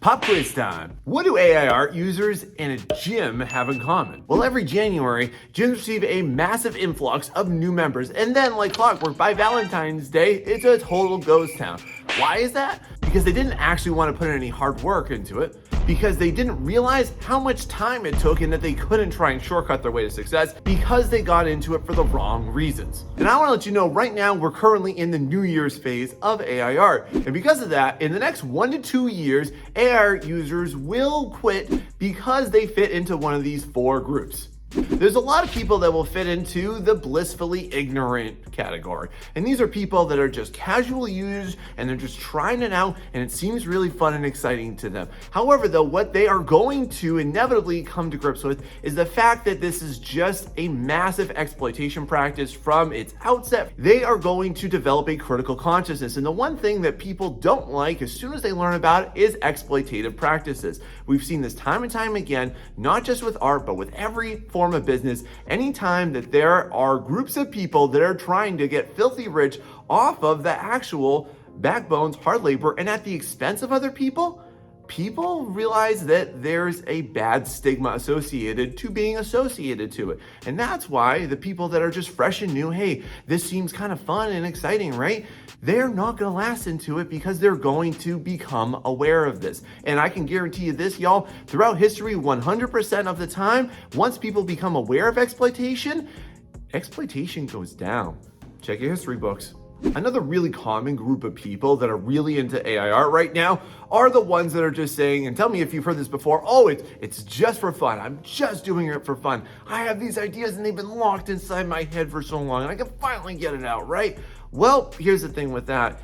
Pop quiz time. What do AI art users and a gym have in common? Well, every January, gyms receive a massive influx of new members, and then like clockwork, by Valentine's Day, it's a total ghost town. Why is that? because they didn't actually want to put in any hard work into it, because they didn't realize how much time it took and that they couldn't try and shortcut their way to success because they got into it for the wrong reasons. And I want to let you know right now we're currently in the New Year's phase of AI art. And because of that, in the next 1 to 2 years, AI art users will quit because they fit into one of these 4 groups. There's a lot of people that will fit into the blissfully ignorant category. And these are people that are just casual users and they're just trying it out and it seems really fun and exciting to them. However, though, what they are going to inevitably come to grips with is the fact that this is just a massive exploitation practice from its outset. They are going to develop a critical consciousness. And the one thing that people don't like as soon as they learn about it is exploitative practices. We've seen this time and time again, not just with art, but with every form of business. Anytime that there are groups of people that are trying to get filthy rich off of the actual backbones, hard labor, and at the expense of other people, people realize that there's a bad stigma associated to being associated to it. And that's why the people that are just fresh and new, hey, this seems kind of fun and exciting, right? They're not going to last into it because they're going to become aware of this. And I can guarantee you this, y'all, throughout history, 100% of the time, once people become aware of exploitation, exploitation goes down. Check your history books. Another really common group of people that are really into AI art right now are the ones that are just saying, and tell me if you've heard this before, oh, it's just for fun. I'm just doing it for fun. I have these ideas and they've been locked inside my head for so long and I can finally get it out, right? Well, here's the thing with that.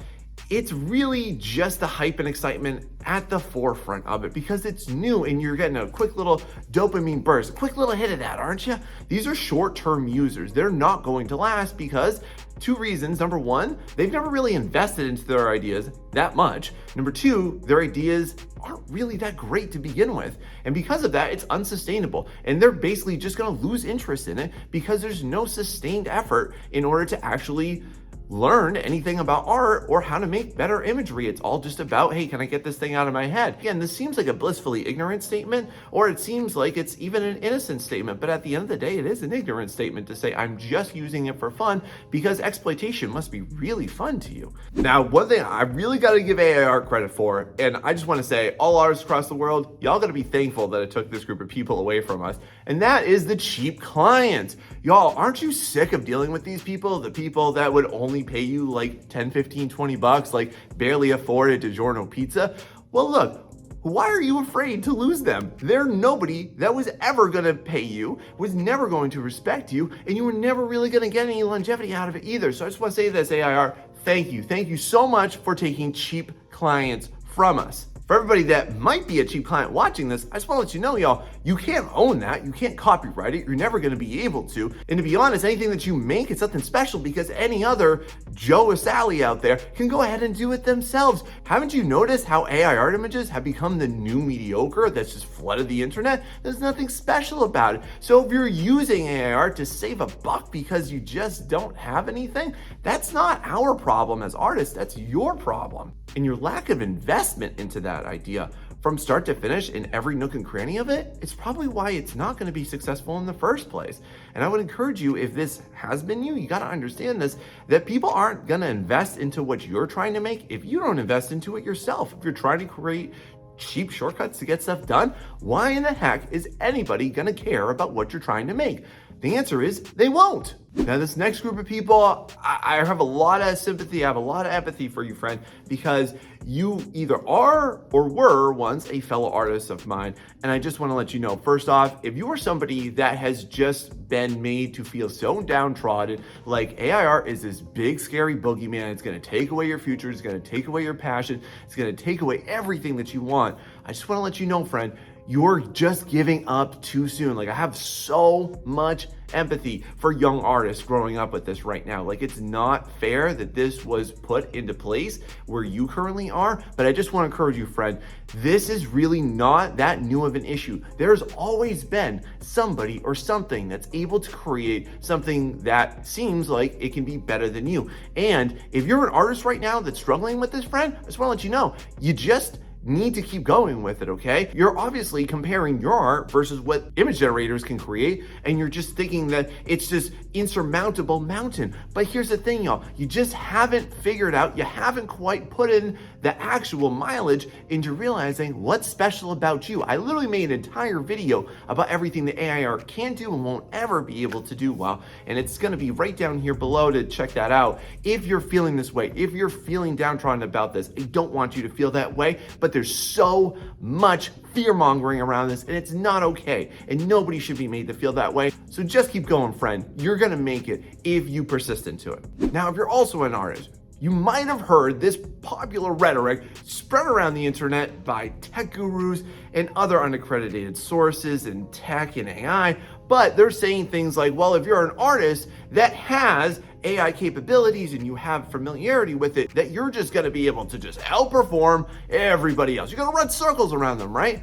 It's really just the hype and excitement at the forefront of it because it's new and you're getting a quick little dopamine burst, a quick little hit of that, aren't you? These are short-term users. They're not going to last because 2 reasons. Number 1, they've never really invested into their ideas that much. Number 2, their ideas aren't really that great to begin with. And because of that, it's unsustainable. And they're basically just going to lose interest in it because there's no sustained effort in order to actually learn anything about art or how to make better imagery. It's all just about, hey, can I get this thing out of my head? Again, this seems like a blissfully ignorant statement, or it seems like it's even an innocent statement, but at the end of the day, it is an ignorant statement to say, I'm just using it for fun because exploitation must be really fun to you. Now, one thing I really got to give AI art credit for, and I just want to say, all artists across the world, y'all got to be thankful that it took this group of people away from us, and that is the cheap client. Y'all, aren't you sick of dealing with these people, the people that would only pay you like 10, 15, 20 bucks, like barely afford a DiGiorno pizza? Well, look, why are you afraid to lose them? They're nobody that was ever going to pay you, was never going to respect you, and you were never really going to get any longevity out of it either. So I just want to say this, AIR, thank you. Thank you so much for taking cheap clients from us. For everybody that might be a cheap client watching this, I just want to let you know, y'all, you can't own that. You can't copyright it. You're never going to be able to. And to be honest, anything that you make is something special because any other Joe or Sally out there can go ahead and do it themselves. Haven't you noticed how AI art images have become the new mediocre that's just flooded the internet? There's nothing special about it. So if you're using AI art to save a buck because you just don't have anything, that's not our problem as artists. That's your problem. And your lack of investment into that idea from start to finish in every nook and cranny of it, it's probably why it's not going to be successful in the first place. And I would encourage you, if this has been you got to understand this, that people aren't going to invest into what you're trying to make if you don't invest into it yourself. If you're trying to create cheap shortcuts to get stuff done, why in the heck is anybody going to care about what you're trying to make? The answer is they won't. Now, this next group of people, I have a lot of sympathy, I have a lot of empathy for you, friend, because you either are or were once a fellow artist of mine. And I just want to let you know, first off, if you are somebody that has just been made to feel so downtrodden, like AI art is this big, scary boogeyman, it's going to take away your future, it's going to take away your passion, it's going to take away everything that you want. I just want to let you know, friend, you're just giving up too soon. Like, I have so much empathy for young artists growing up with this right now. Like, it's not fair that this was put into place where you currently are, but I just want to encourage you, friend, this is really not that new of an issue. There's always been somebody or something that's able to create something that seems like it can be better than you. And if you're an artist right now that's struggling with this, friend, I just want to let you know, you just need to keep going with it, okay? You're obviously comparing your art versus what image generators can create, and you're just thinking that it's this insurmountable mountain. But here's the thing, y'all, you just haven't figured out, you haven't quite put in the actual mileage into realizing what's special about you. I literally made an entire video about everything the AI art can do and won't ever be able to do well, and it's gonna be right down here below to check that out. If you're feeling this way, if you're feeling downtrodden about this, I don't want you to feel that way, but there's so much fear-mongering around this, and it's not okay, and nobody should be made to feel that way. So just keep going, friend. You're gonna make it if you persist into it. Now, if you're also an artist, you might have heard this popular rhetoric spread around the internet by tech gurus and other unaccredited sources in tech and AI, but they're saying things like, well, if you're an artist that has AI capabilities and you have familiarity with it, that you're just gonna be able to just outperform everybody else. You're gonna run circles around them, right?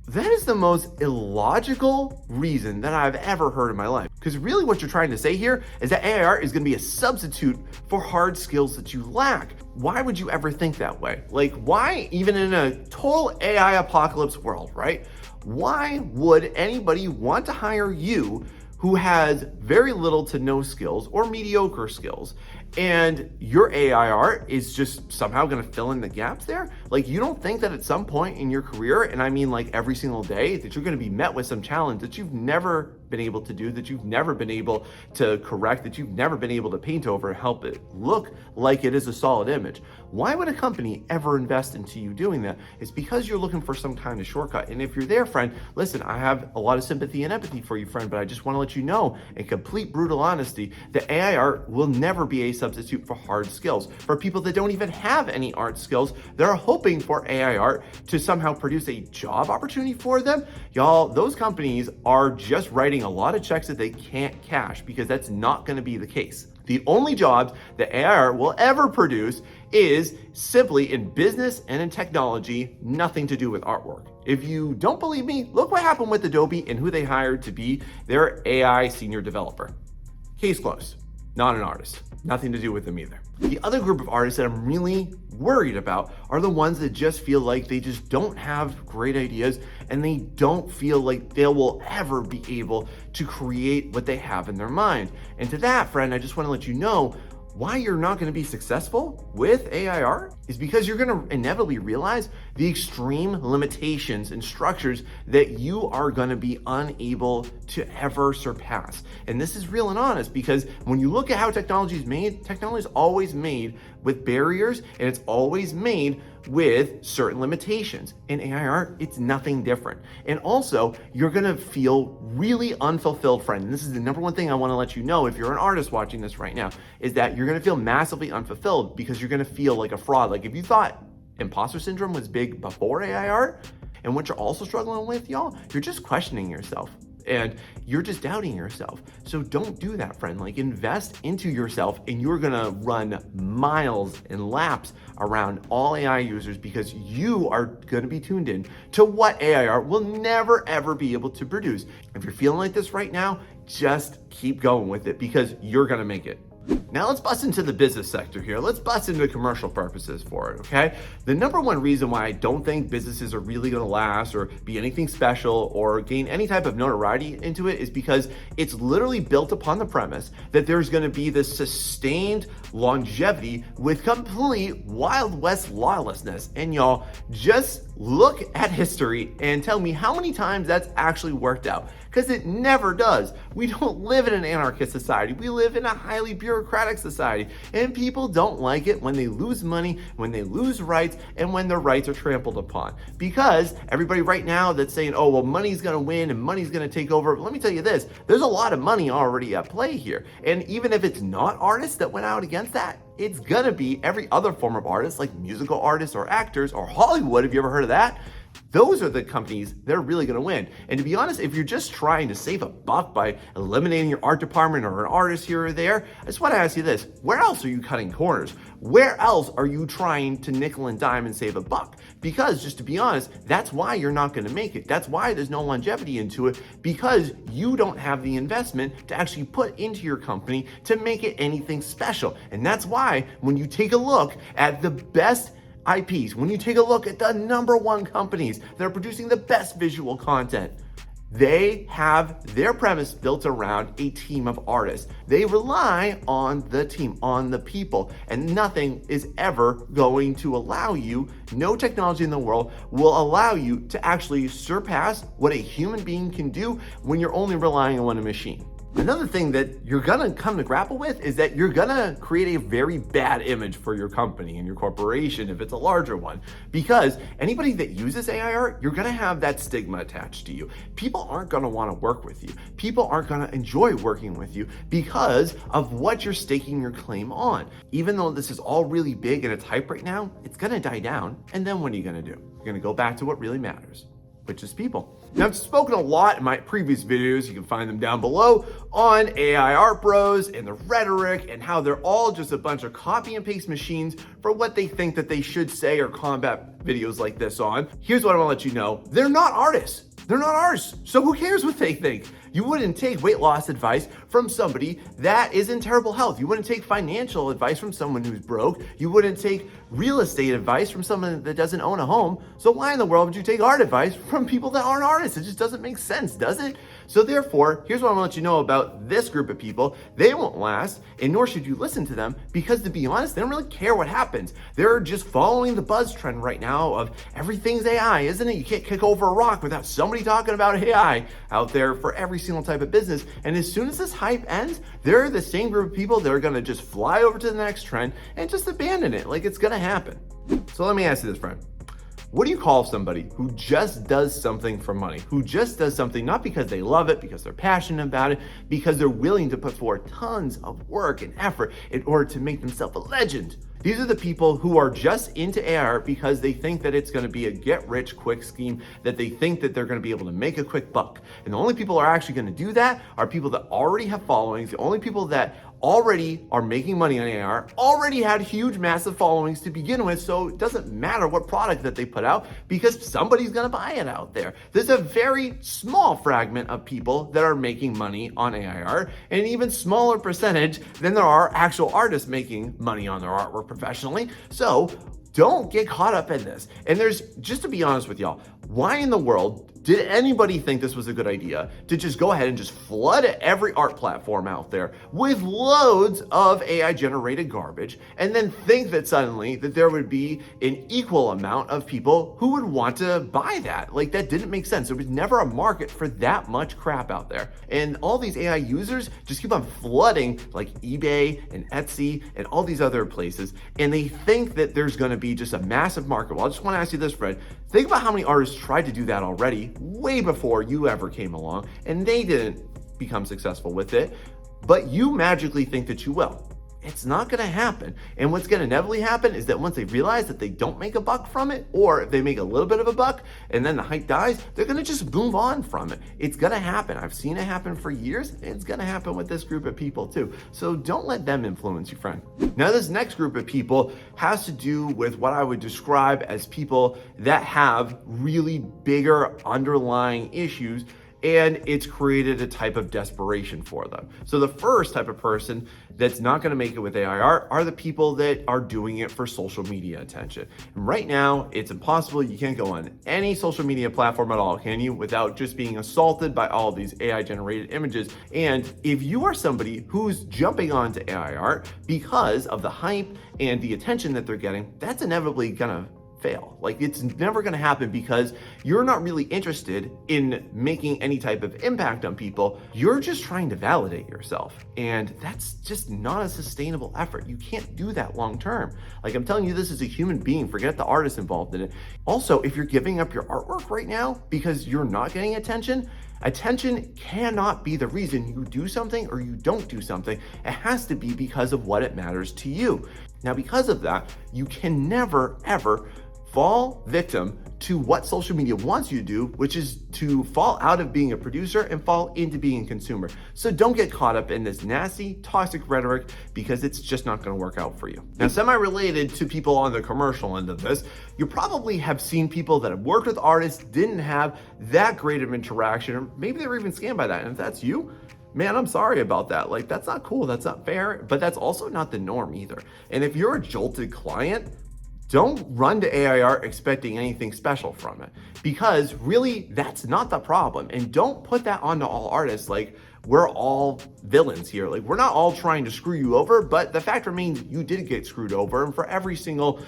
That is the most illogical reason that I've ever heard in my life. Because really what you're trying to say here is that AI art is gonna be a substitute for hard skills that you lack. Why would you ever think that way? Like, why, even in a total AI apocalypse world, right? Why would anybody want to hire you who has very little to no skills or mediocre skills, and your AI art is just somehow gonna fill in the gaps there? Like, you don't think that at some point in your career, and I mean like every single day, that you're gonna be met with some challenge that you've never been able to do, that you've never been able to correct, that you've never been able to paint over and help it look like it is a solid image? Why would a company ever invest into you doing that? It's because you're looking for some kind of shortcut. And if you're there, friend, listen, I have a lot of sympathy and empathy for you, friend, but I just wanna let you know, in complete brutal honesty, that AI art will never be a substitute for hard skills. For people that don't even have any art skills, they're hoping for AI art to somehow produce a job opportunity for them. Y'all, those companies are just writing a lot of checks that they can't cash, because that's not gonna be the case. The only jobs that AI art will ever produce is simply in business and in technology, nothing to do with artwork. If you don't believe me, look what happened with Adobe and who they hired to be their AI senior developer. Case closed. Not an artist. Nothing to do with them either. The other group of artists that I'm really worried about are the ones that just feel like they just don't have great ideas, and they don't feel like they will ever be able to create what they have in their mind. And to that, friend, I just want to let you know why you're not going to be successful with AI art is because you're going to inevitably realize the extreme limitations and structures that you are going to be unable to ever surpass. And this is real and honest, because when you look at how technology is made, technology is always made with barriers, and it's always made with certain limitations. In AI art, it's nothing different. And also, you're gonna feel really unfulfilled, friend. And this is the number one thing I wanna let you know if you're an artist watching this right now, is that you're gonna feel massively unfulfilled, because you're gonna feel like a fraud. Like, if you thought imposter syndrome was big before AI art, and what you're also struggling with, y'all, you're just questioning yourself. And you're just doubting yourself. So don't do that, friend. Like, invest into yourself, and you're gonna run miles and laps around all AI users, because you are gonna be tuned in to what AI art will never ever be able to produce. If you're feeling like this right now, just keep going with it, because you're gonna make it. Now let's bust into the business sector here. Let's bust into commercial purposes for it, okay? The number one reason why I don't think businesses are really gonna last or be anything special or gain any type of notoriety into it is because it's literally built upon the premise that there's gonna be this sustained longevity with complete Wild West lawlessness. And y'all, just look at history and tell me how many times that's actually worked out, because it never does. We don't live in an anarchist society. We live in a highly bureaucratic society, and people don't like it when they lose money, when they lose rights, and when their rights are trampled upon. Because everybody right now that's saying, oh, well, money's gonna win and money's gonna take over. Let me tell you this, there's a lot of money already at play here. And even if it's not artists that went out against that, it's gonna be every other form of artist, like musical artists or actors or Hollywood. Have you ever heard of that? Those are the companies that are really gonna win. And to be honest, if you're just trying to save a buck by eliminating your art department or an artist here or there, I just wanna ask you this, where else are you cutting corners? Where else are you trying to nickel and dime and save a buck? Because just to be honest, that's why you're not gonna make it. That's why there's no longevity into it, because you don't have the investment to actually put into your company to make it anything special. And that's why when you take a look at the best IPs, when you take a look at the #1 companies that are producing the best visual content, they have their premise built around a team of artists. They rely on the team, on the people, and nothing is ever going to allow you, no technology in the world will allow you to actually surpass what a human being can do when you're only relying on a machine. Another thing that you're gonna come to grapple with is that you're gonna create a very bad image for your company and your corporation if it's a larger one. Because anybody that uses AI art, you're gonna have that stigma attached to you. People aren't gonna wanna work with you. People aren't gonna enjoy working with you because of what you're staking your claim on. Even though this is all really big and it's hype right now, it's gonna die down. And then what are you gonna do? You're gonna go back to what really matters, which is people. Now, I've spoken a lot in my previous videos, you can find them down below, on AI art bros and the rhetoric and how they're all just a bunch of copy and paste machines for what they think that they should say or combat videos like this on. Here's what I want to let you know. They're not artists. They're not artists. So who cares what they think? You wouldn't take weight loss advice from somebody that is in terrible health. You wouldn't take financial advice from someone who's broke. You wouldn't take real estate advice from someone that doesn't own a home. So why in the world would you take art advice from people that aren't artists? It just doesn't make sense, does it? So therefore, here's what I want to let you know about this group of people. They won't last, and nor should you listen to them, because to be honest, they don't really care what happens. They're just following the buzz trend right now of everything's AI, isn't it? You can't kick over a rock without somebody talking about AI out there for every single type of business. And as soon as this hype ends, they're the same group of people that are going to just fly over to the next trend and just abandon it like it's going to happen. So let me ask you this, friend. What do you call somebody who just does something for money, who just does something not because they love it, because they're passionate about it, because they're willing to put forth tons of work and effort in order to make themselves a legend? These are the people who are just into AI because they think that it's going to be a get-rich-quick scheme, that they think that they're going to be able to make a quick buck. And the only people who are actually going to do that are people that already have followings. The only people that already are making money on AI already had huge, massive followings to begin with, so it doesn't matter what product that they put out because somebody's going to buy it out there. There's a very small fragment of people that are making money on AI art, and an even smaller percentage than there are actual artists making money on their artwork professionally. So don't get caught up in this. And there's, just to be honest with y'all, why in the world did anybody think this was a good idea to just go ahead and just flood every art platform out there with loads of AI generated garbage and then think that suddenly that there would be an equal amount of people who would want to buy that? Like, that didn't make sense. There was never a market for that much crap out there. And all these AI users just keep on flooding like eBay and Etsy and all these other places. And they think that there's going to be just a massive market. Well, I just want to ask you this, Fred. Think about how many artists tried to do that already way before you ever came along, and they didn't become successful with it, but you magically think that you will. It's not going to happen. And what's going to inevitably happen is that once they realize that they don't make a buck from it, or if they make a little bit of a buck and then the hype dies, they're going to just move on from it. It's going to happen. I've seen it happen for years. And it's going to happen with this group of people too. So don't let them influence you, friend. Now, this next group of people has to do with what I would describe as people that have really bigger underlying issues, and it's created a type of desperation for them. So the first type of person that's not gonna make it with AI art are the people that are doing it for social media attention. And right now, it's impossible. You can't go on any social media platform at all, can you, without just being assaulted by all these AI generated images. And if you are somebody who's jumping onto AI art because of the hype and the attention that they're getting, that's inevitably gonna fail. Like, it's never going to happen because you're not really interested in making any type of impact on people. You're just trying to validate yourself. And that's just not a sustainable effort. You can't do that long term. Like, I'm telling you this as a human being, forget the artist involved in it. Also, if you're giving up your artwork right now because you're not getting attention cannot be the reason you do something or you don't do something. It has to be because of what it matters to you. Now, because of that, you can never, ever fall victim to what social media wants you to do, which is to fall out of being a producer and fall into being a consumer. So don't get caught up in this nasty, toxic rhetoric because it's just not going to work out for you. Now, semi-related to people on the commercial end of this, you probably have seen people that have worked with artists, didn't have that great of interaction, or maybe they were even scammed by that. And if that's you, man, I'm sorry about that. Like, that's not cool. That's not fair, but that's also not the norm either. And if you're a jolted client, don't run to AIR expecting anything special from it, because really that's not the problem. And don't put that onto all artists like we're all villains here. Like, we're not all trying to screw you over, but the fact remains you did get screwed over. And for every single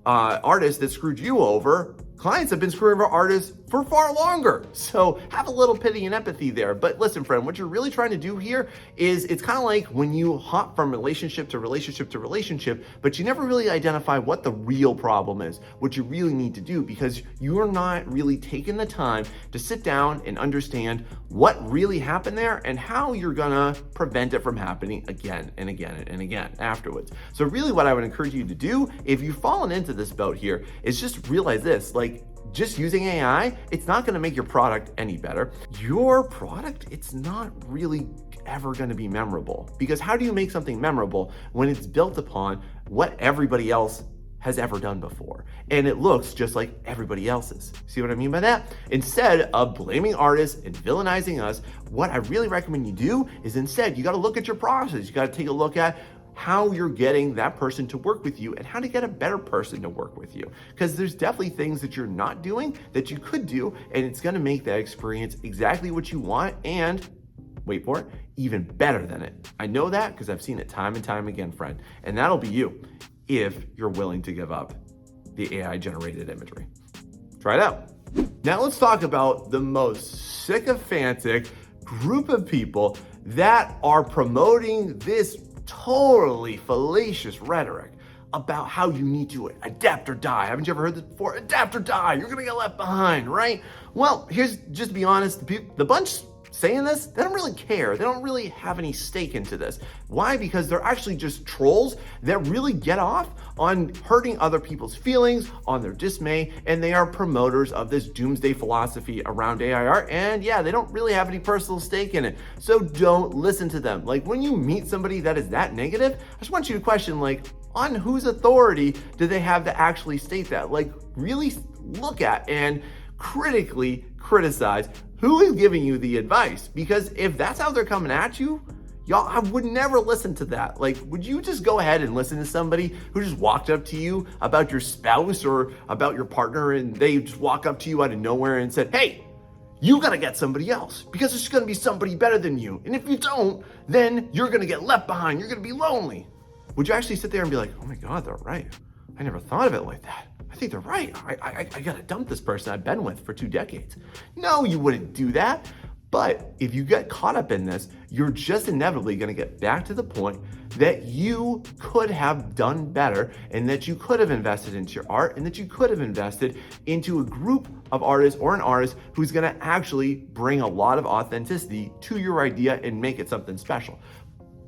artist that screwed you over, clients have been screwing over artists for far longer. So have a little pity and empathy there. But listen, friend, what you're really trying to do here is it's kind of like when you hop from relationship to relationship to relationship, but you never really identify what the real problem is, what you really need to do, because you're not really taking the time to sit down and understand what really happened there and how you're gonna prevent it from happening again and again and again afterwards. So really what I would encourage you to do, if you've fallen into this boat here, is just realize this, like, just using AI, it's not gonna make your product any better. Your product, it's not really ever gonna be memorable, because how do you make something memorable when it's built upon what everybody else has ever done before? And it looks just like everybody else's. See what I mean by that? Instead of blaming artists and villainizing us, what I really recommend you do is instead, you gotta look at your process. You gotta take a look at how you're getting that person to work with you and how to get a better person to work with you. Because there's definitely things that you're not doing that you could do, and it's gonna make that experience exactly what you want and, wait for it, even better than it. I know that because I've seen it time and time again, friend. And that'll be you if you're willing to give up the AI generated imagery. Try it out. Now let's talk about the most sycophantic group of people that are promoting this totally fallacious rhetoric about how you need to adapt or die. Haven't you ever heard this before? Adapt or die, you're gonna get left behind, right? Well, here's, just to be honest, the bunch saying this, they don't really care. They don't really have any stake into this. Why? Because they're actually just trolls that really get off on hurting other people's feelings, on their dismay, and they are promoters of this doomsday philosophy around AIR. And yeah, they don't really have any personal stake in it. So don't listen to them. Like, when you meet somebody that is that negative, I just want you to question, like, on whose authority do they have to actually state that? Like, really look at and critically criticize who is giving you the advice, because if that's how they're coming at you, y'all, I would never listen to that. Like, would you just go ahead and listen to somebody who just walked up to you about your spouse or about your partner, and they just walk up to you out of nowhere and said, hey, you gotta get somebody else because there's gonna be somebody better than you. And if you don't, then you're gonna get left behind. You're gonna be lonely. Would you actually sit there and be like, oh my God, they're right. I never thought of it like that. I think they're right. I gotta dump this person I've been with for 2 decades. No, you wouldn't do that. But if you get caught up in this, you're just inevitably gonna get back to the point that you could have done better, and that you could have invested into your art, and that you could have invested into a group of artists or an artist who's gonna actually bring a lot of authenticity to your idea and make it something special.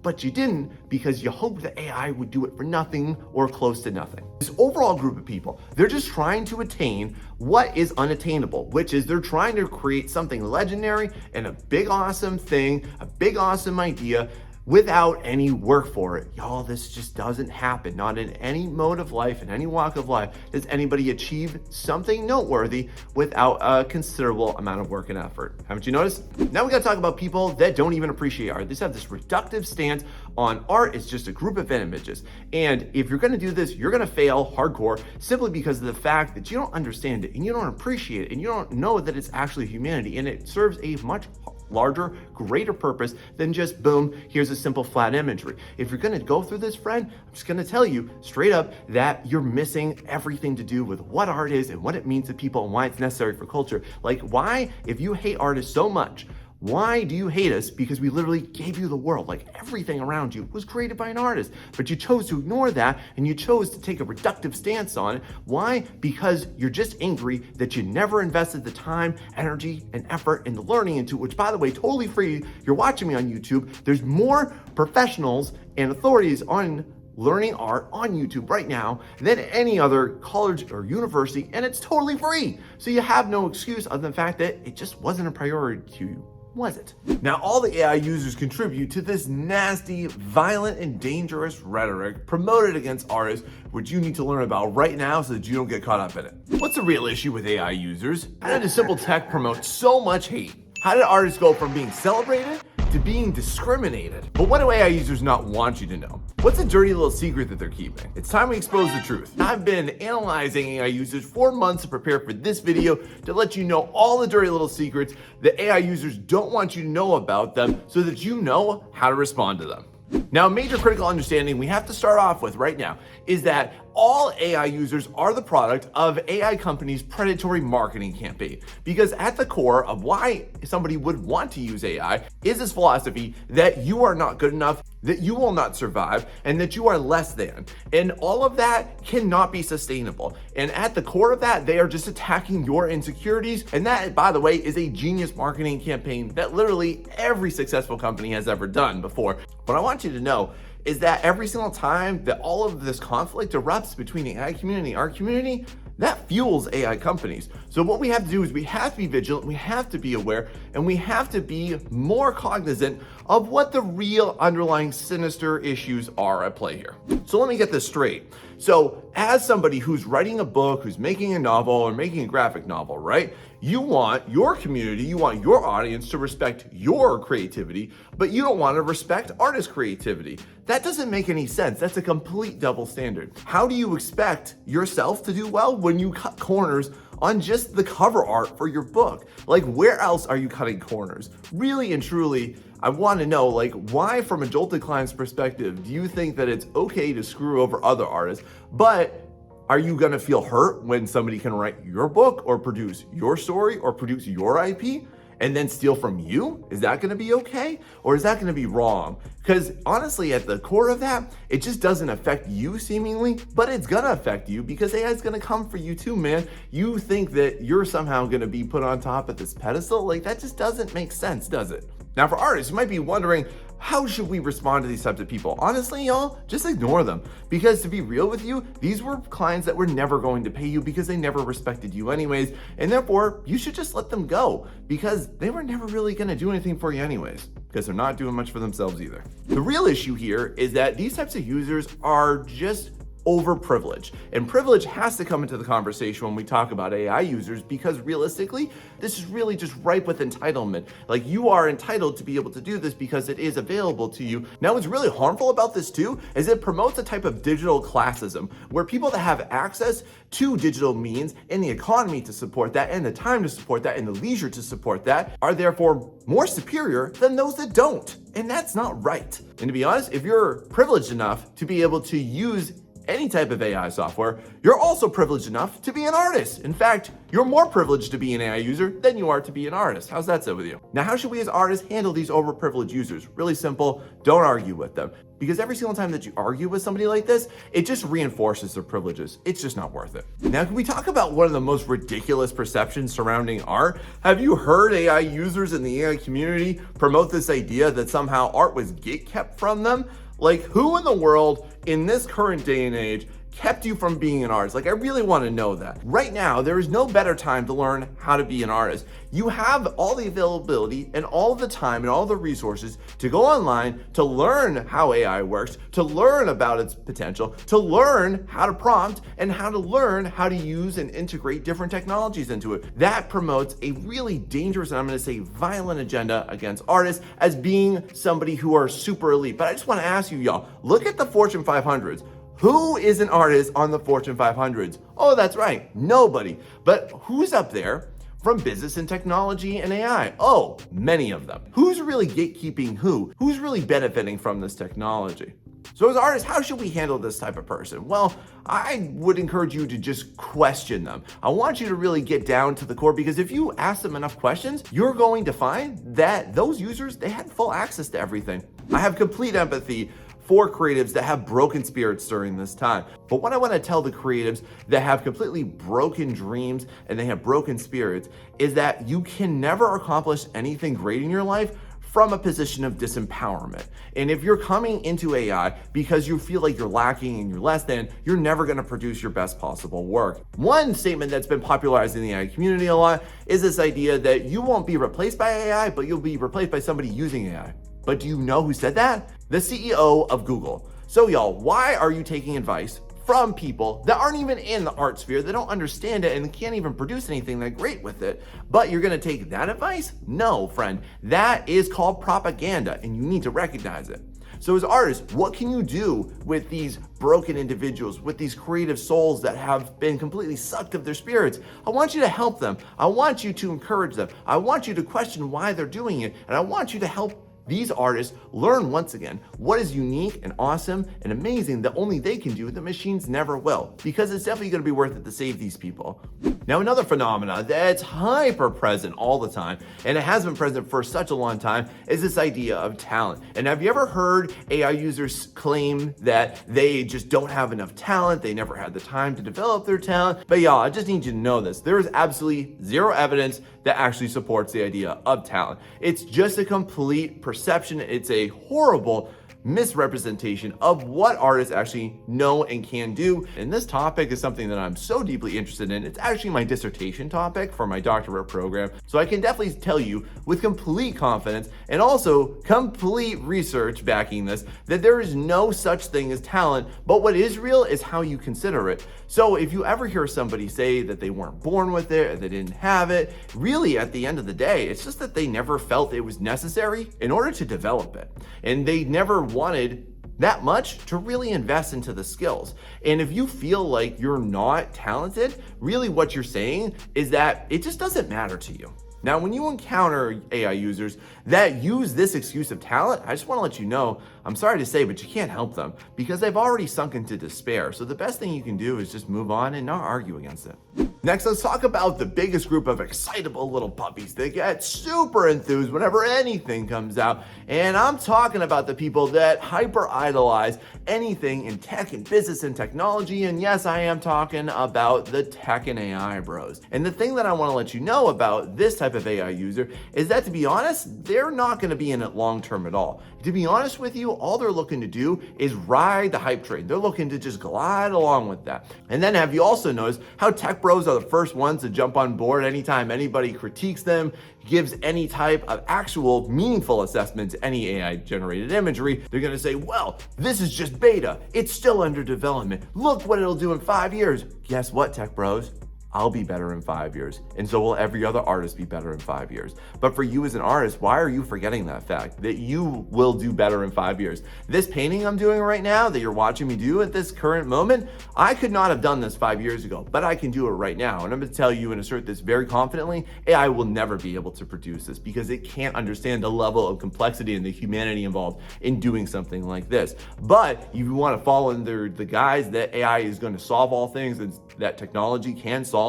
But you didn't, because you hoped the AI would do it for nothing or close to nothing. This overall group of people, they're just trying to attain what is unattainable, which is they're trying to create something legendary and a big awesome thing, a big awesome idea, without any work for it. Y'all, this just doesn't happen. Not in any mode of life, in any walk of life, does anybody achieve something noteworthy without a considerable amount of work and effort. Haven't you noticed? Now we gotta talk about people that don't even appreciate art. They just have this reductive stance on art. It's just a group of images. And if you're gonna do this, you're gonna fail hardcore, simply because of the fact that you don't understand it and you don't appreciate it and you don't know that it's actually humanity, and it serves a much larger, greater purpose than just boom, here's a simple flat imagery. If you're gonna go through this, friend, I'm just gonna tell you straight up that you're missing everything to do with what art is and what it means to people and why it's necessary for culture. Like, why, if you hate artists so much, why do you hate us? Because we literally gave you the world. Like, everything around you was created by an artist, but you chose to ignore that and you chose to take a reductive stance on it. Why? Because you're just angry that you never invested the time, energy, and effort into learning into, which, by the way, totally free. You're watching me on YouTube. There's more professionals and authorities on learning art on YouTube right now than any other college or university, and it's totally free. So you have no excuse other than the fact that it just wasn't a priority to you. Was it? Now, all the AI users contribute to this nasty, violent, and dangerous rhetoric promoted against artists, which you need to learn about right now so that you don't get caught up in it. What's the real issue with AI users? How did a simple tech promote so much hate? How did artists go from being celebrated to being discriminated. But what do AI users not want you to know? What's a dirty little secret that they're keeping? It's time we expose the truth. I've been analyzing AI users for months to prepare for this video to let you know all the dirty little secrets that AI users don't want you to know about them so that you know how to respond to them. Now, a major critical understanding we have to start off with right now is that all AI users are the product of AI companies' predatory marketing campaign. Because at the core of why somebody would want to use AI is this philosophy that you are not good enough, that you will not survive, and that you are less than. And all of that cannot be sustainable. And at the core of that, they are just attacking your insecurities. And that, by the way, is a genius marketing campaign that literally every successful company has ever done before. What I want you to know is that every single time that all of this conflict erupts between the AI community and our community, that fuels AI companies. So what we have to do is we have to be vigilant, we have to be aware, and we have to be more cognizant of what the real underlying sinister issues are at play here. So let me get this straight. So as somebody who's writing a book, who's making a novel or making a graphic novel, right? You want your community, you want your audience to respect your creativity, but you don't want to respect artist creativity. That doesn't make any sense. That's a complete double standard. How do you expect yourself to do well when you cut corners on just the cover art for your book? Like, where else are you cutting corners? Really and truly, I want to know, like, why from a jolted client's perspective do you think that it's okay to screw over other artists, but are you gonna feel hurt when somebody can write your book or produce your story or produce your IP and then steal from you? Is that gonna be okay? Or is that gonna be wrong? Because honestly, at the core of that, it just doesn't affect you seemingly, but it's gonna affect you because AI is gonna come for you too, man. You think that you're somehow gonna be put on top of this pedestal? Like, that just doesn't make sense, does it? Now for artists, you might be wondering, how should we respond to these types of people? Honestly, y'all, just ignore them. Because to be real with you, these were clients that were never going to pay you because they never respected you anyways. And therefore, you should just let them go because they were never really gonna do anything for you anyways, because they're not doing much for themselves either. The real issue here is that these types of users are just overprivileged. And privilege has to come into the conversation when we talk about AI users because realistically, this is really just ripe with entitlement. Like, you are entitled to be able to do this because it is available to you. Now, what's really harmful about this too is it promotes a type of digital classism where people that have access to digital means and the economy to support that and the time to support that and the leisure to support that are therefore more superior than those that don't. And that's not right. And to be honest, if you're privileged enough to be able to use any type of AI software, you're also privileged enough to be an artist. In fact, you're more privileged to be an AI user than you are to be an artist. How's that sit with you? Now, how should we as artists handle these overprivileged users? Really simple, don't argue with them. Because every single time that you argue with somebody like this, it just reinforces their privileges. It's just not worth it. Now, can we talk about one of the most ridiculous perceptions surrounding art? Have you heard AI users in the AI community promote this idea that somehow art was gatekept from them? Like, who in the world in this current day and age kept you from being an artist? Like, I really want to know that. Right now, there is no better time to learn how to be an artist. You have all the availability and all the time and all the resources to go online to learn how AI works, to learn about its potential, to learn how to prompt, and how to learn how to use and integrate different technologies into it. That promotes a really dangerous, and I'm going to say violent agenda against artists as being somebody who are super elite. But I just want to ask you, y'all, look at the Fortune 500s. Who is an artist on the Fortune 500s? Oh, that's right, nobody. But who's up there from business and technology and AI? Oh, many of them. Who's really gatekeeping who? Who's really benefiting from this technology? So as artists, how should we handle this type of person? Well, I would encourage you to just question them. I want you to really get down to the core, because if you ask them enough questions, you're going to find that those users, they had full access to everything. I have complete empathy for creatives that have broken spirits during this time. But what I want to tell the creatives that have completely broken dreams and they have broken spirits is that you can never accomplish anything great in your life from a position of disempowerment. And if you're coming into AI because you feel like you're lacking and you're less than, you're never gonna produce your best possible work. One statement that's been popularized in the AI community a lot is this idea that you won't be replaced by AI, but you'll be replaced by somebody using AI. But do you know who said that? The CEO of Google. So y'all, why are you taking advice from people that aren't even in the art sphere, that don't understand it and can't even produce anything that great with it. But you're gonna take that advice? No, friend. That is called propaganda, and you need to recognize it. So as artists, what can you do with these broken individuals, with these creative souls that have been completely sucked of their spirits? I want you to help them. I want you to encourage them. I want you to question why they're doing it. And I want you to help these artists learn once again what is unique and awesome and amazing that only they can do that machines never will, because it's definitely going to be worth it to save these people. Now, another phenomena that's hyper present all the time, and it has been present for such a long time, is this idea of talent. And have you ever heard AI users claim that they just don't have enough talent, they never had the time to develop their talent? But y'all, I just need you to know this. There is absolutely zero evidence that actually supports the idea of talent. It's just a complete perception. It's a horrible misrepresentation of what artists actually know and can do. And this topic is something that I'm so deeply interested in. It's actually my dissertation topic for my doctorate program. So I can definitely tell you with complete confidence and also complete research backing this, that there is no such thing as talent, but what is real is how you consider it. So if you ever hear somebody say that they weren't born with it or they didn't have it, really at the end of the day, it's just that they never felt it was necessary in order to develop it. And they never wanted that much to really invest into the skills. And if you feel like you're not talented, really what you're saying is that it just doesn't matter to you. Now, when you encounter AI users that use this excuse of talent, I just want to let you know, I'm sorry to say, but you can't help them because they've already sunk into despair. So the best thing you can do is just move on and not argue against it. Next, let's talk about the biggest group of excitable little puppies that get super enthused whenever anything comes out. And I'm talking about the people that hyper idolize anything in tech and business and technology. And yes, I am talking about the tech and AI bros. And the thing that I want to let you know about this type of AI user is that, to be honest, they're not going to be in it long term at all. To be honest with you, all they're looking to do is ride the hype train. They're looking to just glide along with that. And then have you also noticed how tech bros are the first ones to jump on board anytime anybody critiques them, gives any type of actual meaningful assessment to any AI generated imagery? They're going to say, well, this is just beta. It's still under development. Look what it'll do in 5 years. Guess what, tech bros? I'll be better in 5 years, and so will every other artist be better in 5 years. But for you as an artist, why are you forgetting that fact, that you will do better in 5 years? This painting I'm doing right now that you're watching me do at this current moment, I could not have done this 5 years ago, but I can do it right now. And I'm gonna tell you and assert this very confidently, AI will never be able to produce this because it can't understand the level of complexity and the humanity involved in doing something like this. But if you wanna fall under the guise that AI is gonna solve all things and that technology can solve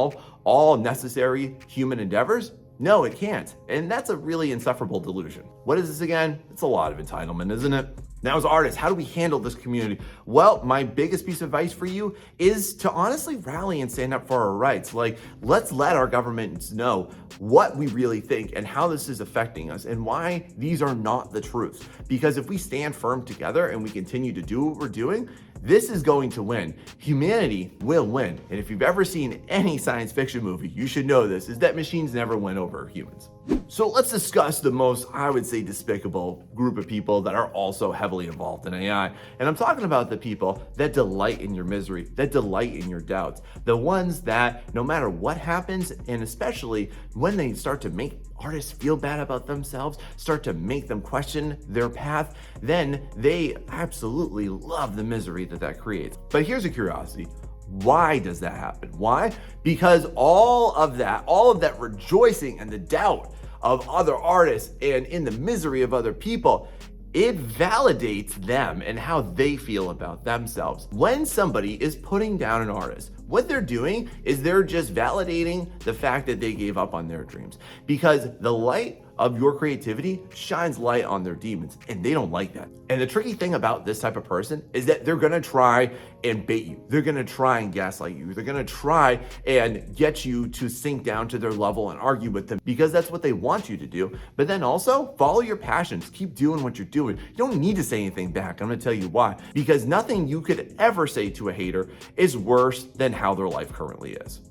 all necessary human endeavors, no, it can't. And that's a really insufferable delusion. What is this again? It's a lot of entitlement, isn't it? Now, as artists, how do we handle this community? Well, my biggest piece of advice for you is to honestly rally and stand up for our rights. Like, let's let our governments know what we really think and how this is affecting us and why these are not the truth. Because if we stand firm together and we continue to do what we're doing, this is going to win. Humanity will win. And if you've ever seen any science fiction movie, you should know this, is that machines never win over humans. So let's discuss the most, I would say, despicable group of people that are also heavily involved in AI. And I'm talking about the people that delight in your misery, that delight in your doubts, the ones that no matter what happens, and especially when they start to make artists feel bad about themselves, start to make them question their path, then they absolutely love the misery that creates. But here's a curiosity. Why does that happen? Why? Because all of that rejoicing and the doubt of other artists and in the misery of other people, it validates them and how they feel about themselves. When somebody is putting down an artist, what they're doing is they're just validating the fact that they gave up on their dreams, because the light of your creativity shines light on their demons, and they don't like that. And the tricky thing about this type of person is that they're gonna try and bait you. They're gonna try and gaslight you. They're gonna try and get you to sink down to their level and argue with them because that's what they want you to do. But then also follow your passions. Keep doing what you're doing. You don't need to say anything back. I'm gonna tell you why. Because nothing you could ever say to a hater is worse than how their life currently is.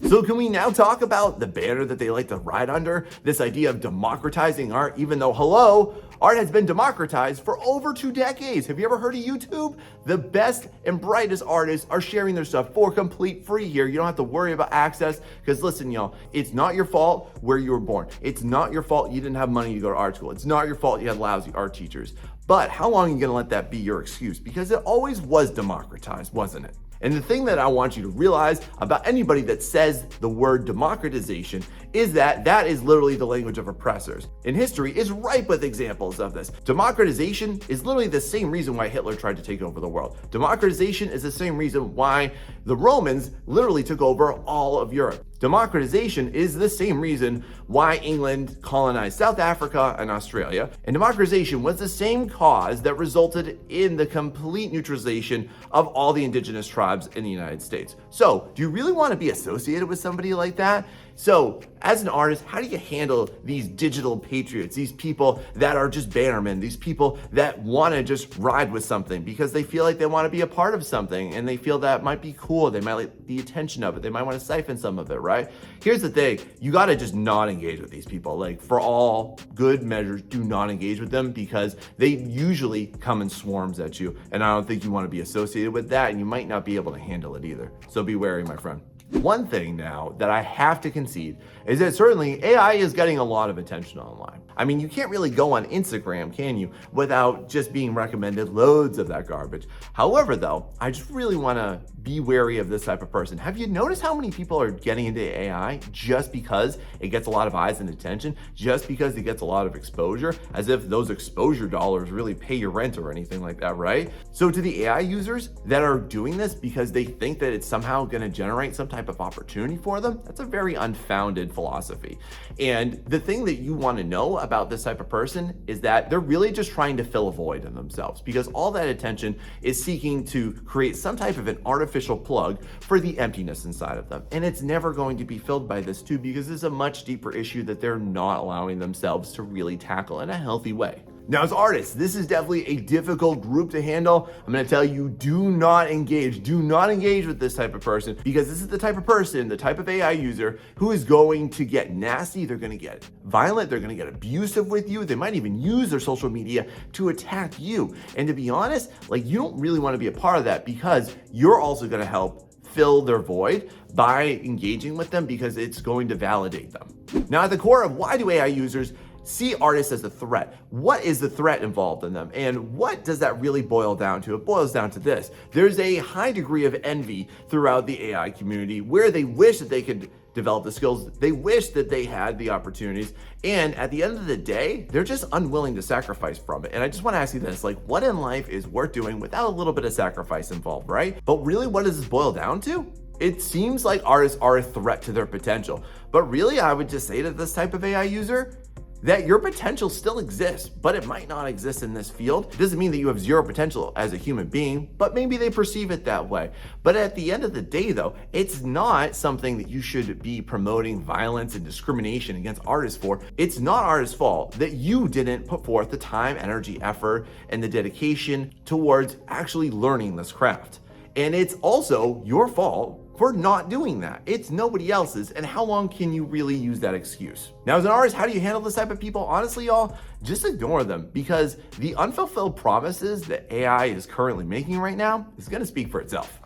So can we now talk about the banner that they like to ride under? This idea of democratizing art, even though, hello, art has been democratized for over 2 decades. Have you ever heard of YouTube? The best and brightest artists are sharing their stuff for complete free here. You don't have to worry about access because listen, y'all, it's not your fault where you were born. It's not your fault you didn't have money to go to art school. It's not your fault you had lousy art teachers. But how long are you gonna let that be your excuse? Because it always was democratized, wasn't it? And the thing that I want you to realize about anybody that says the word democratization is that that is literally the language of oppressors. And history is ripe with examples of this. Democratization is literally the same reason why Hitler tried to take over the world. Democratization is the same reason why the Romans literally took over all of Europe. Democratization is the same reason why England colonized South Africa and Australia. And democratization was the same cause that resulted in the complete neutralization of all the indigenous tribes in the United States. So, do you really want to be associated with somebody like that? So, as an artist, how do you handle these digital patriots, these people that are just bannermen, these people that want to just ride with something because they feel like they want to be a part of something and they feel that might be cool, they might like the attention of it, they might want to siphon some of it, right? Here's the thing, you got to just not engage with these people. Like, for all good measures, do not engage with them because they usually come in swarms at you, and I don't think you want to be associated with that, and you might not be able to handle it either. So be wary, my friend. One thing now that I have to concede is that certainly AI is getting a lot of attention online. I mean, you can't really go on Instagram, can you, without just being recommended loads of that garbage. However, though, I just really want to be wary of this type of person. Have you noticed how many people are getting into AI just because it gets a lot of eyes and attention, just because it gets a lot of exposure, as if those exposure dollars really pay your rent or anything like that, right? So to the AI users that are doing this because they think that it's somehow going to generate some type of opportunity for them, that's a very unfounded philosophy. And the thing that you want to know about this type of person is that they're really just trying to fill a void in themselves, because all that attention is seeking to create some type of an artificial plug for the emptiness inside of them. And it's never going to be filled by this too, because it's a much deeper issue that they're not allowing themselves to really tackle in a healthy way. Now, as artists, this is definitely a difficult group to handle. I'm going to tell you, do not engage with this type of person, because this is the type of person, the type of AI user who is going to get nasty. They're going to get violent. They're going to get abusive with you. They might even use their social media to attack you. And to be honest, like, you don't really want to be a part of that, because you're also going to help fill their void by engaging with them, because it's going to validate them. Now, at the core of why do AI users see artists as a threat? What is the threat involved in them? And what does that really boil down to? It boils down to this. There's a high degree of envy throughout the AI community where they wish that they could develop the skills, they wish that they had the opportunities, and at the end of the day, they're just unwilling to sacrifice from it. And I just want to ask you this, like, what in life is worth doing without a little bit of sacrifice involved, right? But really, what does this boil down to? It seems like artists are a threat to their potential. But really, I would just say to this type of AI user, that your potential still exists, but it might not exist in this field. It doesn't mean that you have zero potential as a human being, but maybe they perceive it that way. But at the end of the day, though, it's not something that you should be promoting violence and discrimination against artists for. It's not artists' fault that you didn't put forth the time, energy, effort, and the dedication towards actually learning this craft. And it's also your fault for not doing that. It's nobody else's, and how long can you really use that excuse? Now, as an artist, how do you handle this type of people? Honestly, y'all, just ignore them, because the unfulfilled promises that AI is currently making right now is gonna speak for itself.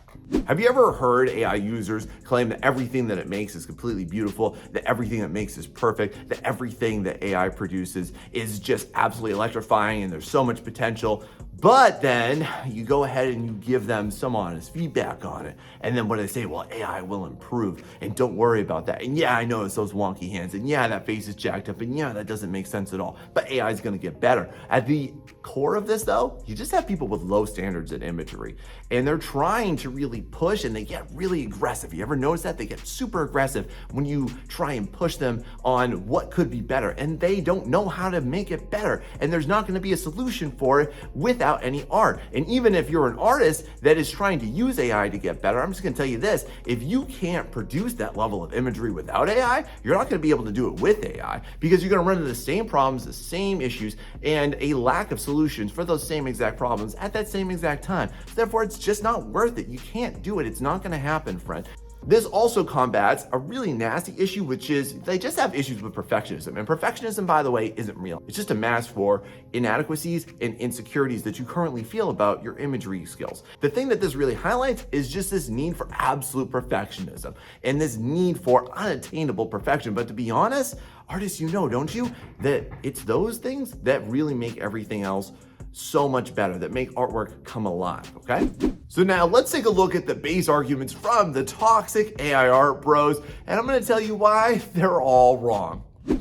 Have you ever heard AI users claim that everything that it makes is completely beautiful, that everything it makes is perfect, that everything that AI produces is just absolutely electrifying and there's so much potential? But then you go ahead and you give them some honest feedback on it. And then what do they say? Well, AI will improve, and don't worry about that. And yeah, I know it's those wonky hands, and yeah, that face is jacked up, and yeah, that doesn't make sense at all. But AI is gonna get better. At the core of this though, you just have people with low standards in imagery, and they're trying to really push, and they get really aggressive. You ever notice that? They get super aggressive when you try and push them on what could be better, and they don't know how to make it better. And there's not gonna be a solution for it without any art. And even if you're an artist that is trying to use AI to get better, I'm just gonna tell you this, if you can't produce that level of imagery without AI, you're not gonna be able to do it with AI, because you're gonna run into the same problems, the same issues, and a lack of solutions for those same exact problems at that same exact time. So therefore, it's just not worth it. You can't do it. It's not gonna happen, friend. This also combats a really nasty issue, which is they just have issues with perfectionism. And perfectionism, by the way, isn't real. It's just a mask for inadequacies and insecurities that you currently feel about your imagery skills. The thing that this really highlights is just this need for absolute perfectionism and this need for unattainable perfection. But to be honest, artists, you know, don't you, that it's those things that really make everything else so much better, that make artwork come alive, okay? So now let's take a look at the base arguments from the toxic AI art bros, and I'm gonna tell you why they're all wrong. Do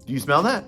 you smell that?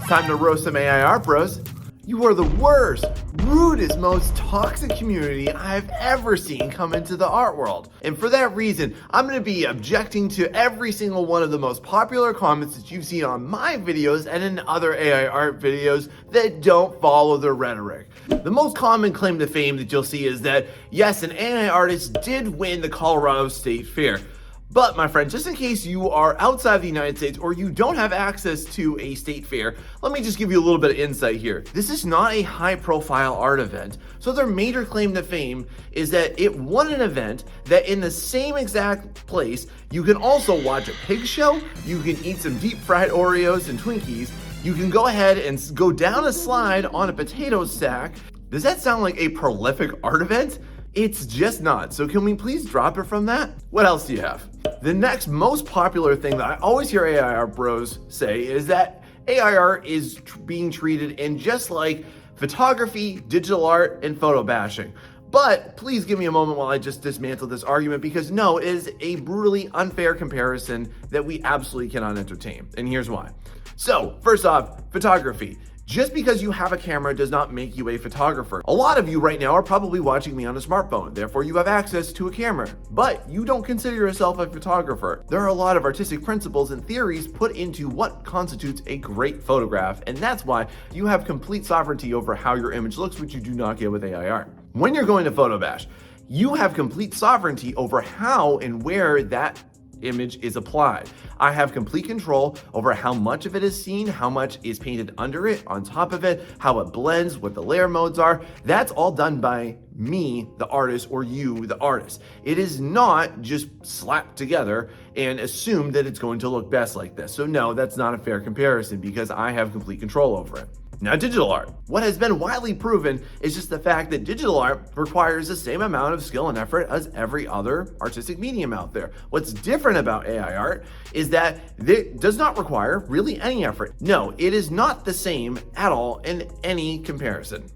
Time to roast some AI art bros. You are the worst, rudest, most toxic community I've ever seen come into the art world. And for that reason, I'm gonna be objecting to every single one of the most popular comments that you've seen on my videos and in other AI art videos that don't follow the rhetoric. The most common claim to fame that you'll see is that, yes, an AI artist did win the Colorado State Fair. But my friend, just in case you are outside the United States or you don't have access to a state fair, let me just give you a little bit of insight here. This is not a high-profile art event, so their major claim to fame is that it won an event that in the same exact place, you can also watch a pig show, you can eat some deep-fried Oreos and Twinkies, you can go ahead and go down a slide on a potato sack. Does that sound like a prolific art event? It's just not. So can we please drop it from that? What else do you have? The next most popular thing that I always hear AI art bros say is that AI art is being treated in just like photography, digital art, and photo bashing. But please give me a moment while I just dismantle this argument, because no, it is a brutally unfair comparison that we absolutely cannot entertain. And here's why. So first off, photography. Just because you have a camera does not make you a photographer. A lot of you right now are probably watching me on a smartphone, therefore you have access to a camera, but you don't consider yourself a photographer. There are a lot of artistic principles and theories put into what constitutes a great photograph, and that's why you have complete sovereignty over how your image looks, which you do not get with AI art. When you're going to photo bash, you have complete sovereignty over how and where that image is applied. I have complete control over how much of it is seen, how much is painted under it, on top of it, how it blends, what the layer modes are. That's all done by me, the artist, or you, the artist. It is not just slapped together and assumed that it's going to look best like this. So no, that's not a fair comparison because I have complete control over it. Now, digital art. What has been widely proven is just the fact that digital art requires the same amount of skill and effort as every other artistic medium out there. What's different about AI art is that it does not require really any effort. No, it is not the same at all in any comparison.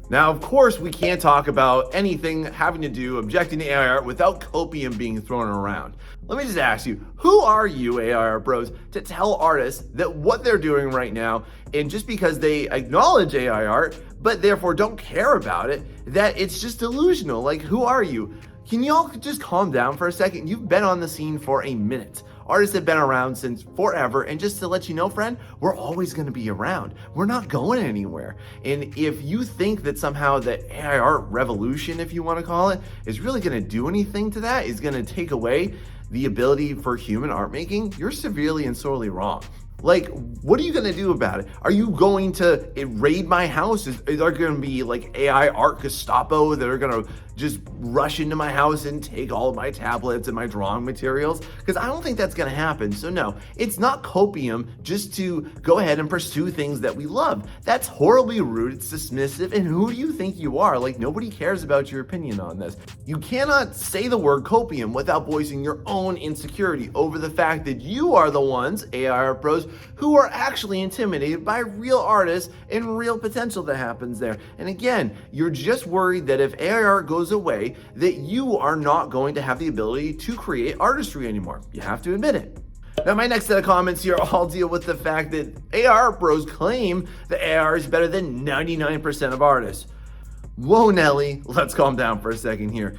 Now, of course, we can't talk about anything having to do objecting to AI art without copium being thrown around. Let me just ask you, who are you, AI art bros, to tell artists that what they're doing right now, and just because they acknowledge AI art, but therefore don't care about it, that it's just delusional? Like, who are you? Can y'all just calm down for a second? You've been on the scene for a minute. Artists have been around since forever, and just to let you know, friend, we're always going to be around. We're not going anywhere. And if you think that somehow the AI art revolution, if you want to call it, is really going to do anything to that, is going to take away the ability for human art making, you're severely and sorely wrong. Like, what are you gonna do about it? Are you going to raid my house? Is there gonna be like AI art Gestapo that are gonna just rush into my house and take all of my tablets and my drawing materials? Because I don't think that's gonna happen. So no, it's not copium just to go ahead and pursue things that we love. That's horribly rude, it's dismissive, and who do you think you are? Like, nobody cares about your opinion on this. You cannot say the word copium without voicing your own insecurity over the fact that you are the ones, AI art pros, who are actually intimidated by real artists and real potential that happens there. And again, you're just worried that if AI art goes away, that you are not going to have the ability to create artistry anymore. You have to admit it. Now, my next set of comments here all deal with the fact that AI art bros claim that AI is better than 99% of artists. Whoa, Nelly, let's calm down for a second here.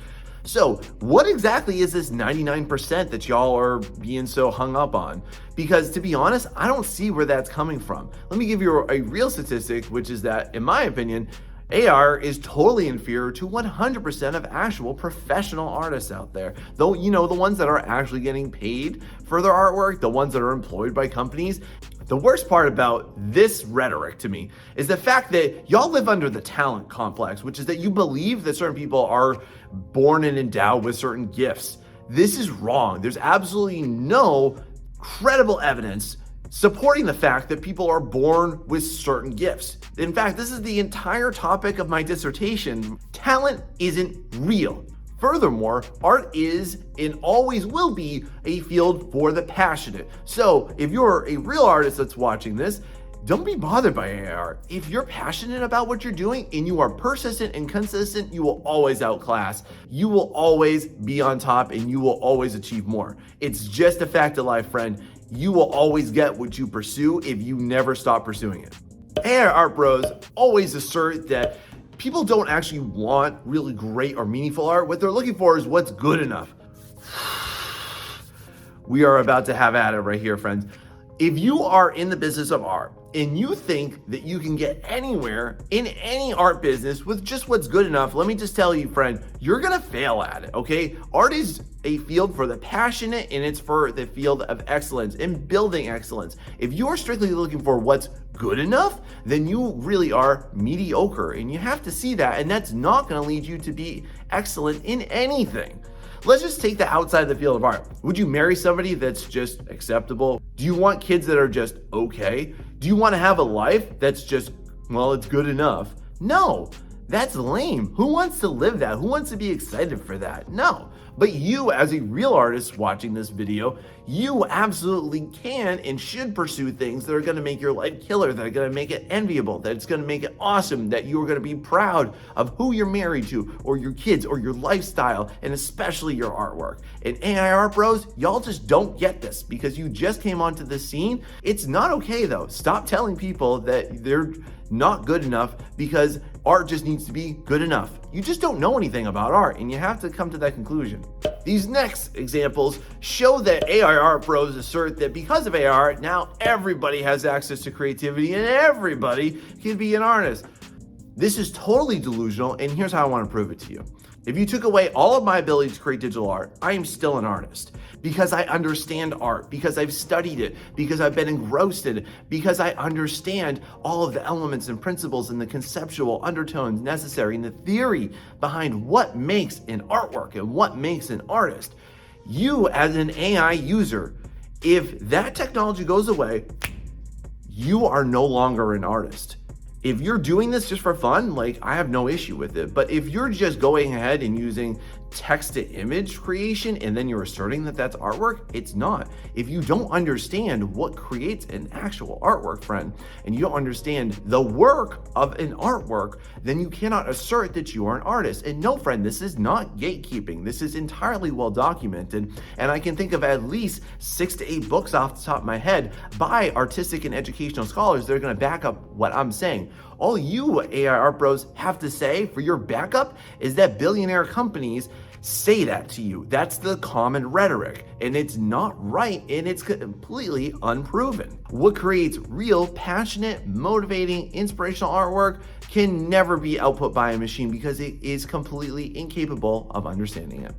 So what exactly is this 99% that y'all are being so hung up on? Because to be honest, I don't see where that's coming from. Let me give you a real statistic, which is that, in my opinion, AR is totally inferior to 100% of actual professional artists out there. Though, you know, the ones that are actually getting paid for their artwork, the ones that are employed by companies. The worst part about this rhetoric to me is the fact that y'all live under the talent complex, which is that you believe that certain people are born and endowed with certain gifts. This is wrong. There's absolutely no credible evidence supporting the fact that people are born with certain gifts. In fact, this is the entire topic of my dissertation. Talent isn't real. Furthermore, art is and always will be a field for the passionate. So if you're a real artist that's watching this, don't be bothered by AI art. If you're passionate about what you're doing and you are persistent and consistent, you will always outclass. You will always be on top and you will always achieve more. It's just a fact of life, friend. You will always get what you pursue if you never stop pursuing it. AI art bros always assert that people don't actually want really great or meaningful art. What they're looking for is what's good enough. We are about to have at it right here, friends. If you are in the business of art and you think that you can get anywhere in any art business with just what's good enough, let me just tell you, friend, you're gonna fail at it, okay? Art is a field for the passionate and it's for the field of excellence and building excellence. If you're strictly looking for what's good enough, then you really are mediocre and you have to see that, and that's not gonna lead you to be excellent in anything. Let's just take the outside of the field of art. Would you marry somebody that's just acceptable? Do you want kids that are just okay? Do you want to have a life that's just, well, it's good enough? No, that's lame. Who wants to live that? Who wants to be excited for that? No. But you, as a real artist watching this video, you absolutely can and should pursue things that are going to make your life killer, that are going to make it enviable, that it's going to make it awesome, that you are going to be proud of who you're married to, or your kids, or your lifestyle, and especially your artwork. And AI art bros, y'all just don't get this because you just came onto the scene. It's not okay though. Stop telling people that they're not good enough because art just needs to be good enough. You just don't know anything about art and you have to come to that conclusion. These next examples show that AI art pros assert that because of AI art, now everybody has access to creativity and everybody can be an artist. This is totally delusional, and here's how I want to prove it to you. If you took away all of my ability to create digital art, I am still an artist because I understand art, because I've studied it, because I've been engrossed in it, because I understand all of the elements and principles and the conceptual undertones necessary and the theory behind what makes an artwork and what makes an artist. You as an AI user, if that technology goes away, you are no longer an artist. If you're doing this just for fun, like, I have no issue with it. But if you're just going ahead and using text to image creation and then you're asserting that that's artwork, it's not. If you don't understand what creates an actual artwork, friend, and you don't understand the work of an artwork, then you cannot assert that you are an artist. And no, friend, this is not gatekeeping. This is entirely well documented. And I can think of at least 6 to 8 books off the top of my head by artistic and educational scholars that are going to back up what I'm saying. All you AI art bros have to say for your backup is that billionaire companies say that to you. That's the common rhetoric, and it's not right, and it's completely unproven. What creates real, passionate, motivating, inspirational artwork can never be output by a machine because it is completely incapable of understanding it.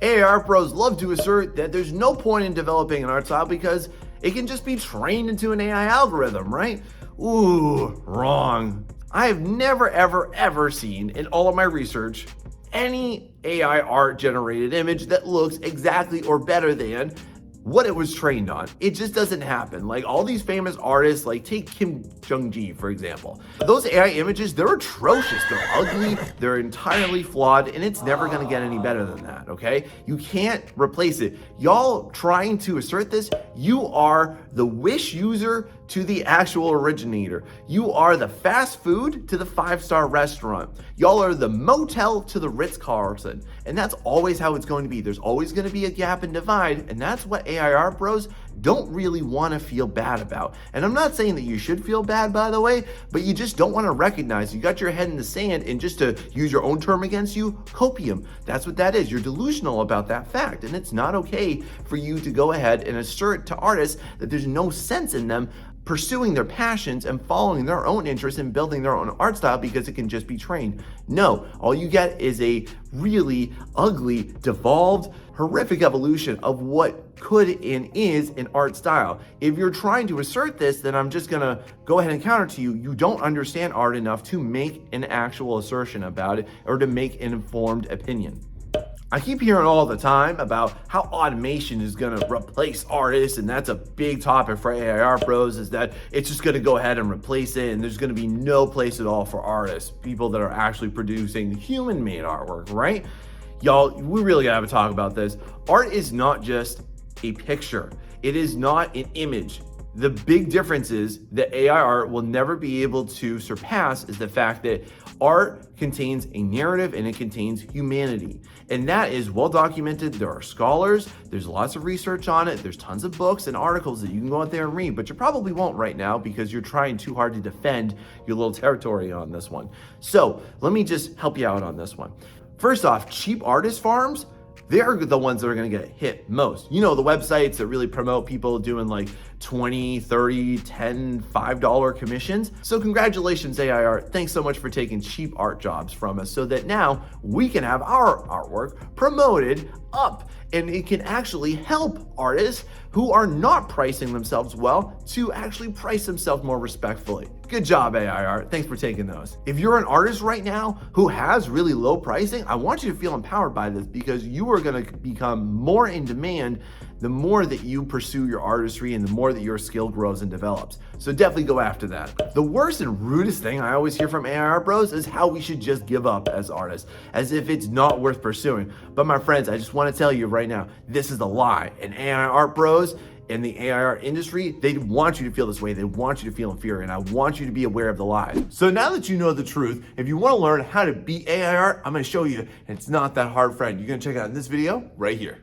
AI art bros love to assert that there's no point in developing an art style because it can just be trained into an AI algorithm, right? Ooh, wrong. I have never, ever seen in all of my research any AI art generated image that looks exactly or better than what it was trained on. It just doesn't happen. Like all these famous artists, like take Kim Jong-gi, for example. Those AI images, they're atrocious. They're ugly, they're entirely flawed, and it's never gonna get any better than that, okay? You can't replace it. Y'all trying to assert this, you are the Wish user to the actual originator. You are the fast food to the 5-star restaurant. Y'all are the motel to the Ritz-Carlton. And that's always how it's going to be. There's always gonna be a gap and divide, and that's what AI art bros don't really want to feel bad about. And I'm not saying that you should feel bad, by the way, but you just don't want to recognize you got your head in the sand, and just to use your own term against you, copium. That's what that is. You're delusional about that fact, and it's not okay for you to go ahead and assert to artists that there's no sense in them pursuing their passions and following their own interests and building their own art style because it can just be trained. No, all you get is a really ugly, devolved, horrific evolution of what could and is an art style. If you're trying to assert this, then I'm just gonna go ahead and counter to you. You don't understand art enough to make an actual assertion about it or to make an informed opinion. I keep hearing all the time about how automation is going to replace artists, and that's a big topic for AI art pros, is that it's just going to go ahead and replace it, and there's going to be no place at all for artists, people that are actually producing human-made artwork, right? Y'all, we really gotta have a talk about this. Art is not just a picture. It is not an image. The big difference is that AI art will never be able to surpass is the fact that art contains a narrative and it contains humanity. And that is well documented. There are scholars, there's lots of research on it, there's tons of books and articles that you can go out there and read, but you probably won't right now because you're trying too hard to defend your little territory on this one. So let me just help you out on this one. First off, cheap artist farms, they're the ones that are gonna get hit most. You know, the websites that really promote people doing like 20, 30, 10, $5 commissions. So congratulations, AI art. Thanks so much for taking cheap art jobs from us so that now we can have our artwork promoted up, and it can actually help artists who are not pricing themselves well to actually price themselves more respectfully. Good job, AI art. Thanks for taking those. If you're an artist right now who has really low pricing, I want you to feel empowered by this because you are gonna become more in demand the more that you pursue your artistry and the more that your skill grows and develops. So definitely go after that. The worst and rudest thing I always hear from AI art bros is how we should just give up as artists, as if it's not worth pursuing. But my friends, I just wanna tell you right now, this is a lie. And AI art bros in the AI art industry, they want you to feel this way. They want you to feel inferior, and I want you to be aware of the lies. So now that you know the truth, if you wanna learn how to beat AI art, I'm gonna show you, and it's not that hard, friend. You're gonna check out this video right here.